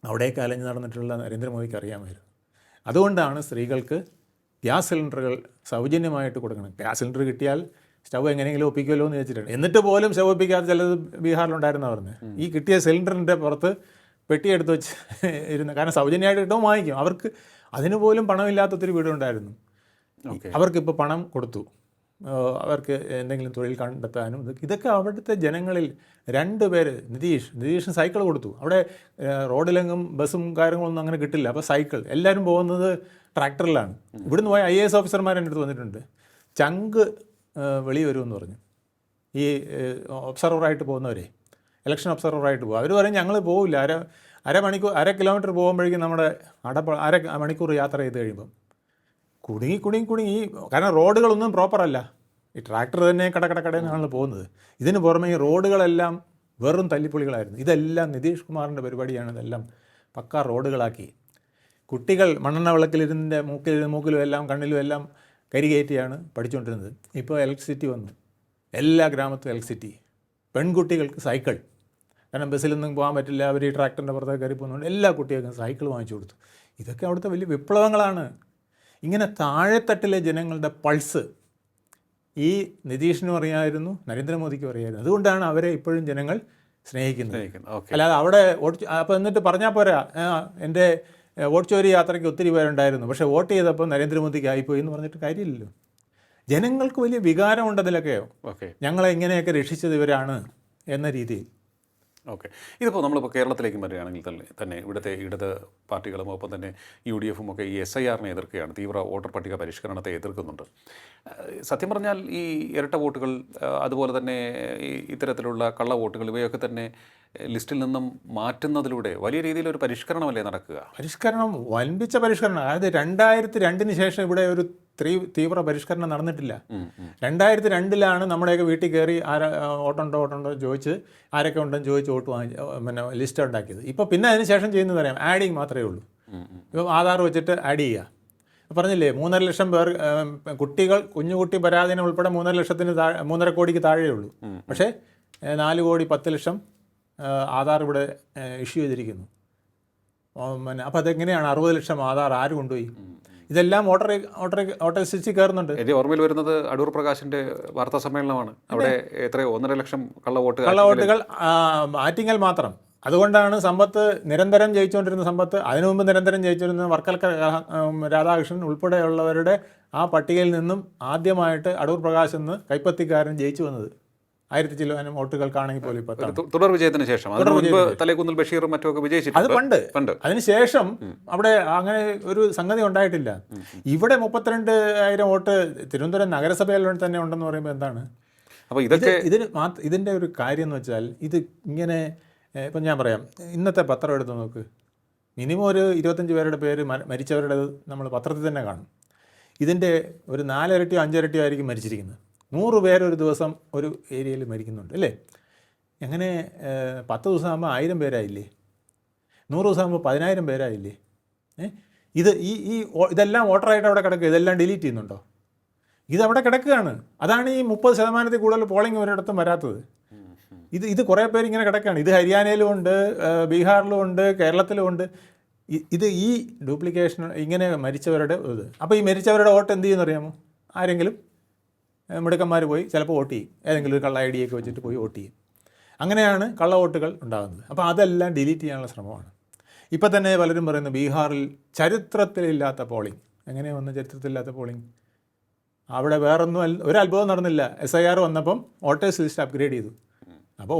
അവിടേക്ക് അലഞ്ഞ് നടന്നിട്ടുള്ള നരേന്ദ്രമോദിക്ക് അറിയാമായിരുന്നു. അതുകൊണ്ടാണ് സ്ത്രീകൾക്ക് ഗ്യാസ് സിലിണ്ടറുകൾ സൗജന്യമായിട്ട് കൊടുക്കണം. ഗ്യാസ് സിലിണ്ടർ കിട്ടിയാൽ സ്റ്റൗ എങ്ങനെയെങ്കിലും ഒപ്പിക്കുമല്ലോ എന്ന് വെച്ചിട്ടുണ്ട്. എന്നിട്ട് പോലും സ്റ്റൗ ഒപ്പിക്കാതെ ചിലത് ബീഹാറിലുണ്ടായിരുന്ന പറഞ്ഞ് ഈ കിട്ടിയ സിലിണ്ടറിൻ്റെ പുറത്ത് പെട്ടിയെടുത്ത് വെച്ച് ഇരുന്ന്, കാരണം സൗജന്യമായിട്ട് കിട്ടുമ്പോൾ വാങ്ങിക്കും. അവർക്ക് അതിന് പോലും പണമില്ലാത്ത ഒത്തിരി വീടുണ്ടായിരുന്നു. അവർക്കിപ്പോൾ പണം കൊടുത്തു, അവർക്ക് എന്തെങ്കിലും തൊഴിൽ കണ്ടെത്താനും. ഇതൊക്കെ അവിടുത്തെ ജനങ്ങളിൽ 2 പേര്, നിതീഷിന് സൈക്കിൾ കൊടുത്തു. അവിടെ റോഡിലെങ്ങും ബസ്സും കാര്യങ്ങളൊന്നും അങ്ങനെ കിട്ടില്ല. അപ്പോൾ സൈക്കിൾ, എല്ലാവരും പോകുന്നത് ട്രാക്ടറിലാണ്. ഇവിടുന്ന് പോയ IAS ഓഫീസർമാർ എൻ്റെ അടുത്ത് വന്നിട്ടുണ്ട്. ചങ്ക് വെളി വരുമെന്ന് പറഞ്ഞു. ഈ ഒബ്സർവറായിട്ട് പോകുന്നവരെ, ഇലക്ഷൻ ഒബ്സർവറായിട്ട് പോകും. അവർ പറയും ഞങ്ങൾ പോവില്ല, അര കിലോമീറ്റർ പോകുമ്പോഴേക്കും നമ്മുടെ അര മണിക്കൂർ യാത്ര ചെയ്ത് കഴിയുമ്പം കുടുങ്ങി കാരണം റോഡുകളൊന്നും പ്രോപ്പറല്ല. ഈ ട്രാക്ടർ തന്നെ കടയെന്നാണല്ലോ പോകുന്നത്. ഇതിന് പുറമെ ഈ റോഡുകളെല്ലാം വെറും തല്ലിപ്പൊളികളായിരുന്നു. ഇതെല്ലാം നിതീഷ് കുമാറിൻ്റെ പരിപാടിയാണ്. ഇതെല്ലാം പക്കാ റോഡുകളാക്കി. കുട്ടികൾ മണ്ണെണ്ണ വിളക്കിലിരുന്നിൻ്റെ മൂക്കിലും എല്ലാം കണ്ണിലും എല്ലാം കരികയറ്റിയാണ് പഠിച്ചുകൊണ്ടിരുന്നത്. ഇപ്പോൾ ഇലക്ട്രിസിറ്റി വന്നു, എല്ലാ ഗ്രാമത്തിലും ഇലക്ട്രിസിറ്റി. പെൺകുട്ടികൾക്ക് സൈക്കിൾ, കാരണം ബസ്സിലൊന്നും പോകാൻ പറ്റില്ല, അവർ ഈ ട്രാക്ടറിൻ്റെ പുറത്തേക്ക് കയറി പോകുന്നുണ്ട്. എല്ലാ കുട്ടികൾക്കും സൈക്കിൾ വാങ്ങിച്ചു കൊടുത്തു. ഇതൊക്കെ അവിടുത്തെ വലിയ വിപ്ലവങ്ങളാണ്. ഇങ്ങനെ താഴെത്തട്ടിലെ ജനങ്ങളുടെ പൾസ് ഈ നിതീഷിനും അറിയാമായിരുന്നു, നരേന്ദ്രമോദിക്കും അറിയാമായിരുന്നു. അതുകൊണ്ടാണ് അവരെ ഇപ്പോഴും ജനങ്ങൾ സ്നേഹിക്കുന്നത്. അല്ലാതെ അവിടെ അപ്പോൾ എന്നിട്ട് പറഞ്ഞാൽ പോരാ, എൻ്റെ വോട്ട് ചോരി യാത്രയ്ക്ക് ഒത്തിരി പേരുണ്ടായിരുന്നു, പക്ഷേ വോട്ട് ചെയ്തപ്പോൾ നരേന്ദ്രമോദിക്ക് ആയിപ്പോയി എന്ന് പറഞ്ഞിട്ട് കാര്യമില്ലല്ലോ. ജനങ്ങൾക്ക് വലിയ വികാരമുണ്ട് അതിലൊക്കെയോ, ഞങ്ങളെ ഇങ്ങനെയൊക്കെ രക്ഷിച്ചത് ഇവരാണ് എന്ന രീതിയിൽ. ഓക്കെ, ഇതിപ്പോൾ നമ്മളിപ്പോൾ കേരളത്തിലേക്ക് വരികയാണെങ്കിൽ തന്നെ ഇവിടുത്തെ ഇടത് പാർട്ടികളും ഒപ്പം തന്നെ UDF ഒക്കെ ഈ SIR-നെ എതിർക്കുകയാണ്, തീവ്ര വോട്ടർ പട്ടിക പരിഷ്കരണത്തെ എതിർക്കുന്നുണ്ട്. സത്യം പറഞ്ഞാൽ ഈ ഇരട്ട വോട്ടുകൾ, അതുപോലെ തന്നെ ഇത്തരത്തിലുള്ള കള്ള വോട്ടുകൾ, ഇവയൊക്കെ തന്നെ ലിസ്റ്റിൽ നിന്നും മാറ്റുന്നതിലൂടെ വലിയ രീതിയിലൊരു പരിഷ്കരണമല്ലേ നടക്കുക? പരിഷ്കരണം, വൻപിച്ച പരിഷ്കരണം. അതായത് 2002 ശേഷം ഇവിടെ ഒരു തീവ്ര പരിഷ്കരണം നടന്നിട്ടില്ല. 2002 നമ്മുടെയൊക്കെ വീട്ടിൽ കയറി വോട്ടുണ്ടോ ചോദിച്ച്, ആരൊക്കെ ഉണ്ടെന്ന് ചോദിച്ച് വോട്ട് പിന്നെ ലിസ്റ്റ് ഉണ്ടാക്കിയത്. ഇപ്പോൾ പിന്നെ അതിന് ശേഷം ചെയ്യുന്നത് പറയാം, ആഡിങ് മാത്രമേ ഉള്ളൂ. ഇപ്പോൾ ആധാർ വെച്ചിട്ട് ആഡ് ചെയ്യുക. പറഞ്ഞില്ലേ, 3.5 ലക്ഷം പേർ കുട്ടികൾ, കുഞ്ഞുകുട്ടി പരാതിനെ ഉൾപ്പെടെ 3.5 ലക്ഷത്തിന് 3.5 കോടിക്ക് താഴെ ഉള്ളൂ. പക്ഷേ 4 കോടി 10 ലക്ഷം ആധാർ ഇവിടെ ഇഷ്യൂ ചെയ്തിരിക്കുന്നു. പിന്നെ അപ്പോൾ അതെങ്ങനെയാണ് 60 ലക്ഷം ആധാർ ആര് കൊണ്ടുപോയി? ഇതെല്ലാം വോട്ടർ ലിസ്റ്റിൽ കയറുന്നുണ്ട്. എൻ്റെ ഓർമ്മയിൽ വരുന്നത് അടൂർ പ്രകാശിൻ്റെ വാർത്താ സമ്മേളനമാണ്. അവിടെ എത്രയോ 1.5 ലക്ഷം കള്ളവോട്ടുകൾ ആറ്റിങ്ങൽ മാത്രം. അതുകൊണ്ടാണ് സമ്പത്ത് നിരന്തരം ജയിച്ചുകൊണ്ടിരുന്ന സമ്പത്ത്, അതിനു മുമ്പ് നിരന്തരം ജയിച്ചുകൊണ്ടിരുന്ന വർക്കല രാധാകൃഷ്ണൻ ഉൾപ്പെടെയുള്ളവരുടെ ആ പട്ടികയിൽ നിന്നും ആദ്യമായിട്ട് അടൂർ പ്രകാശ് എന്ന് കൈപ്പത്തിക്കാരൻ ജയിച്ചു വന്നത്. 1000 ചില്ലുവാനും വോട്ടുകൾക്കാണെങ്കിൽ പോലും ഇപ്പോൾ തുടർ വിജയത്തിന് ശേഷം തലേക്കുന്നിൽ ബഷീറും മറ്റുമൊക്കെ വിജയിച്ചു. അത് പണ്ട്. അതിനുശേഷം അവിടെ അങ്ങനെ ഒരു സംഗതി ഉണ്ടായിട്ടില്ല. ഇവിടെ 32,000 വോട്ട് തിരുവനന്തപുരം നഗരസഭയിൽ തന്നെ ഉണ്ടെന്ന് പറയുമ്പോൾ എന്താണ്? അപ്പോൾ ഇതൊക്കെ ഇതിൻ്റെ ഒരു കാര്യം എന്ന് വെച്ചാൽ, ഇത് ഇങ്ങനെ ഇപ്പം ഞാൻ പറയാം, ഇന്നത്തെ പത്രം എടുത്ത് നോക്ക്, മിനിമം ഒരു 25 പേരുടെ പേര് മരിച്ചവരുടെ നമ്മൾ പത്രത്തിൽ തന്നെ കാണും. ഇതിൻ്റെ ഒരു 4 ഇരട്ടിയോ 5 ഇരട്ടിയോ ആയിരിക്കും മരിച്ചിരിക്കുന്നത്. 100 പേര് ഒരു ദിവസം ഒരു ഏരിയയിൽ മരിക്കുന്നുണ്ട് അല്ലേ? അങ്ങനെ 10 ദിവസം ആകുമ്പോൾ 1000 പേരായില്ലേ? 100 ദിവസം ആകുമ്പോൾ 10,000 പേരായില്ലേ? ഇതെല്ലാം വോട്ടറായിട്ട് അവിടെ കിടക്കുക. ഇതെല്ലാം ഡിലീറ്റ് ചെയ്യുന്നുണ്ടോ? ഇതവിടെ കിടക്കുകയാണ്. അതാണ് ഈ 30% കൂടുതൽ പോളിംഗ് ഒരിടത്തും വരാത്തത്. ഇത് കുറേ പേര് ഇങ്ങനെ കിടക്കുകയാണ്. ഇത് ഹരിയാനയിലും ഉണ്ട്, ബീഹാറിലും ഉണ്ട്, കേരളത്തിലും ഉണ്ട്. ഈ ഡ്യൂപ്ലിക്കേഷൻ ഇങ്ങനെ മരിച്ചവരുടെ ഇത്. അപ്പോൾ ഈ മരിച്ചവരുടെ വോട്ട് എന്ത് ചെയ്യുമെന്ന് അറിയാമോ? ആരെങ്കിലും മിടുക്കന്മാർ പോയി ചിലപ്പോൾ വോട്ട് ചെയ്യും, ഏതെങ്കിലും ഒരു കള്ള ID ഒക്കെ വെച്ചിട്ട് പോയി വോട്ട് ചെയ്യും. അങ്ങനെയാണ് കള്ള വോട്ടുകൾ ഉണ്ടാകുന്നത്. അപ്പോൾ അതെല്ലാം ഡിലീറ്റ് ചെയ്യാനുള്ള ശ്രമമാണ്. ഇപ്പോൾ തന്നെ പലരും പറയുന്നു ബീഹാറിൽ ചരിത്രത്തിലില്ലാത്ത പോളിംഗ്. എങ്ങനെയാണ് വന്ന ചരിത്രത്തിലില്ലാത്ത പോളിംഗ്? അവിടെ വേറൊന്നും ഒരു അത്ഭുതം നടന്നില്ല. SIR വന്നപ്പം വോട്ടേഴ്സ് ലിസ്റ്റ് അപ്ഗ്രേഡ് ചെയ്തു. അപ്പോൾ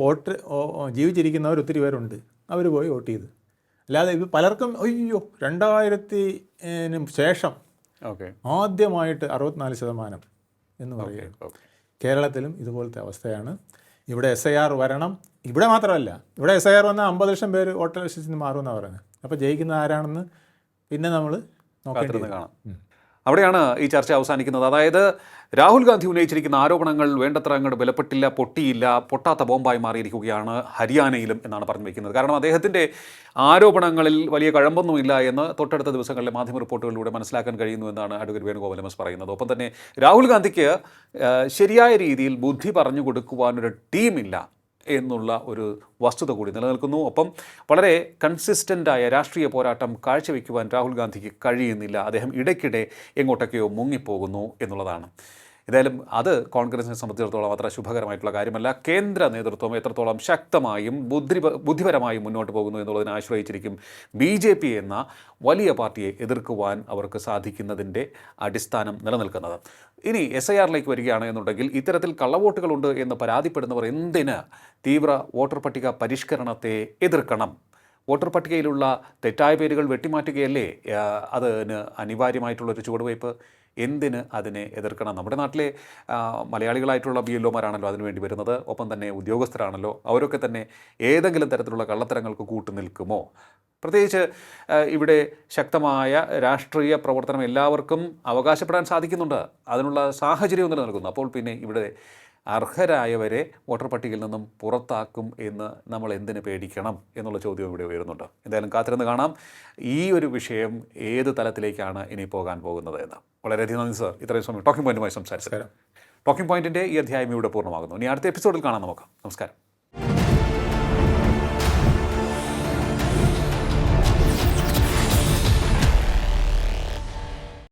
ജീവിച്ചിരിക്കുന്നവർ ഒത്തിരി പേരുണ്ട്, അവർ പോയി വോട്ട് ചെയ്തു. അല്ലാതെ ഇത് പലർക്കും 2000 ശേഷം ആദ്യമായിട്ട് 64% എന്ന് പറയുന്നത്. കേരളത്തിലും ഇതുപോലത്തെ അവസ്ഥയാണ്. ഇവിടെ SIR വരണം. ഇവിടെ മാത്രമല്ല, ഇവിടെ SIR വന്നാൽ 50 ലക്ഷം പേര് വോട്ടർ ലിസ്റ്റിൽ നിന്ന് മാറുമെന്നാണ് പറയുന്നത്. അപ്പോൾ ജയിക്കുന്ന ആരാണെന്ന് പിന്നെ നമ്മൾ നോക്കേണ്ടത് കാണാം. അവിടെയാണ് ഈ ചർച്ച അവസാനിക്കുന്നത്. അതായത് രാഹുൽ ഗാന്ധി ഉന്നയിച്ചിരിക്കുന്ന ആരോപണങ്ങൾ വേണ്ടത്ര അങ്ങോട്ട് ബലപ്പെട്ടില്ല, പൊട്ടിയില്ല, പൊട്ടാത്ത ബോംബായി മാറിയിരിക്കുകയാണ് ഹരിയാനയിലും എന്നാണ് പറഞ്ഞു വയ്ക്കുന്നത്. കാരണം അദ്ദേഹത്തിൻ്റെ ആരോപണങ്ങളിൽ വലിയ കഴമ്പൊന്നുമില്ല എന്ന് തൊട്ടടുത്ത ദിവസങ്ങളിലെ മാധ്യമ റിപ്പോർട്ടുകളിലൂടെ മനസ്സിലാക്കാൻ കഴിയുന്നു എന്നാണ് അഡ്വക്കേറ്റ് വേണുഗോപാൽ MS പറയുന്നത്. ഒപ്പം തന്നെ രാഹുൽ ഗാന്ധിക്ക് ശരിയായ രീതിയിൽ ബുദ്ധി പറഞ്ഞു കൊടുക്കുവാനൊരു ടീമില്ല എന്നുള്ള ഒരു വസ്തുത കൂടി നിലനിൽക്കുന്നു. ഒപ്പം വളരെ കൺസിസ്റ്റൻ്റായ രാഷ്ട്രീയ പോരാട്ടം കാഴ്ചവെക്കുവാൻ രാഹുൽ ഗാന്ധിക്ക് കഴിയുന്നില്ല. അദ്ദേഹം ഇടയ്ക്കിടെ എങ്ങോട്ടൊക്കെയോ മുങ്ങിപ്പോകുന്നു എന്നുള്ളതാണ്. എന്തായാലും അത് കോൺഗ്രസിനെ സംബന്ധിച്ചിടത്തോളം അത്ര ശുഭകരമായിട്ടുള്ള കാര്യമല്ല. കേന്ദ്ര നേതൃത്വം എത്രത്തോളം ശക്തമായും ബുദ്ധിപരമായും മുന്നോട്ട് പോകുന്നു എന്നുള്ളതിനെ ആശ്രയിച്ചിരിക്കും BJP എന്ന വലിയ പാർട്ടിയെ എതിർക്കുവാൻ അവർക്ക് സാധിക്കുന്നതിൻ്റെ അടിസ്ഥാനം നിലനിൽക്കുന്നത്. ഇനി SIRലേക്ക് വരികയാണ് എന്നുണ്ടെങ്കിൽ ഇത്തരത്തിൽ കള്ളവോട്ടുകളുണ്ട് എന്ന് പരാതിപ്പെടുന്നവർ എന്തിന് തീവ്ര വോട്ടർ പട്ടിക പരിഷ്കരണത്തെ എതിർക്കണം? വോട്ടർ പട്ടികയിലുള്ള തെറ്റായ പേരുകൾ വെട്ടിമാറ്റുകയല്ലേ അതിന് അനിവാര്യമായിട്ടുള്ളൊരു ചുവടുവയ്പ്? എന്തിന് അതിനെ എതിർക്കണം? നമ്മുടെ നാട്ടിലെ മലയാളികളായിട്ടുള്ള BLOമാരാണല്ലോ അതിനുവേണ്ടി വരുന്നത്, ഒപ്പം തന്നെ ഉദ്യോഗസ്ഥരാണല്ലോ. അവരൊക്കെ തന്നെ ഏതെങ്കിലും തരത്തിലുള്ള കള്ളത്തരങ്ങൾക്ക് കൂട്ടുനിൽക്കുമോ? പ്രത്യേകിച്ച് ഇവിടെ ശക്തമായ രാഷ്ട്രീയ പ്രവർത്തനം എല്ലാവർക്കും അവകാശപ്പെടാൻ സാധിക്കുന്നുണ്ട്, അതിനുള്ള സാഹചര്യവും നിലനിൽക്കുന്നു. അപ്പോൾ പിന്നെ ഇവിടെ അർഹരായവരെ വോട്ടർ പട്ടികയിൽ നിന്നും പുറത്താക്കും എന്ന് നമ്മൾ എന്തിന് പേടിക്കണം എന്നുള്ള ചോദ്യം ഇവിടെ ഉയരുന്നുണ്ട്. എന്തായാലും കാത്തിരുന്ന് കാണാം ഈ ഒരു വിഷയം ഏത് തലത്തിലേക്കാണ് ഇനി പോകാൻ പോകുന്നത് എന്ന്. വളരെയധികം നന്ദി സർ, ഇത്രയും സമയം ടോക്കിംഗ് പോയിന്റുമായി സംസാരിച്ചത്. ടോക്കിംഗ് പോയിന്റിൻ്റെ ഈ അധ്യായം ഇവിടെ പൂർണ്ണമാകുന്നു. ഇനി അടുത്ത എപ്പിസോഡിൽ കാണാം നമുക്ക്. നമസ്കാരം.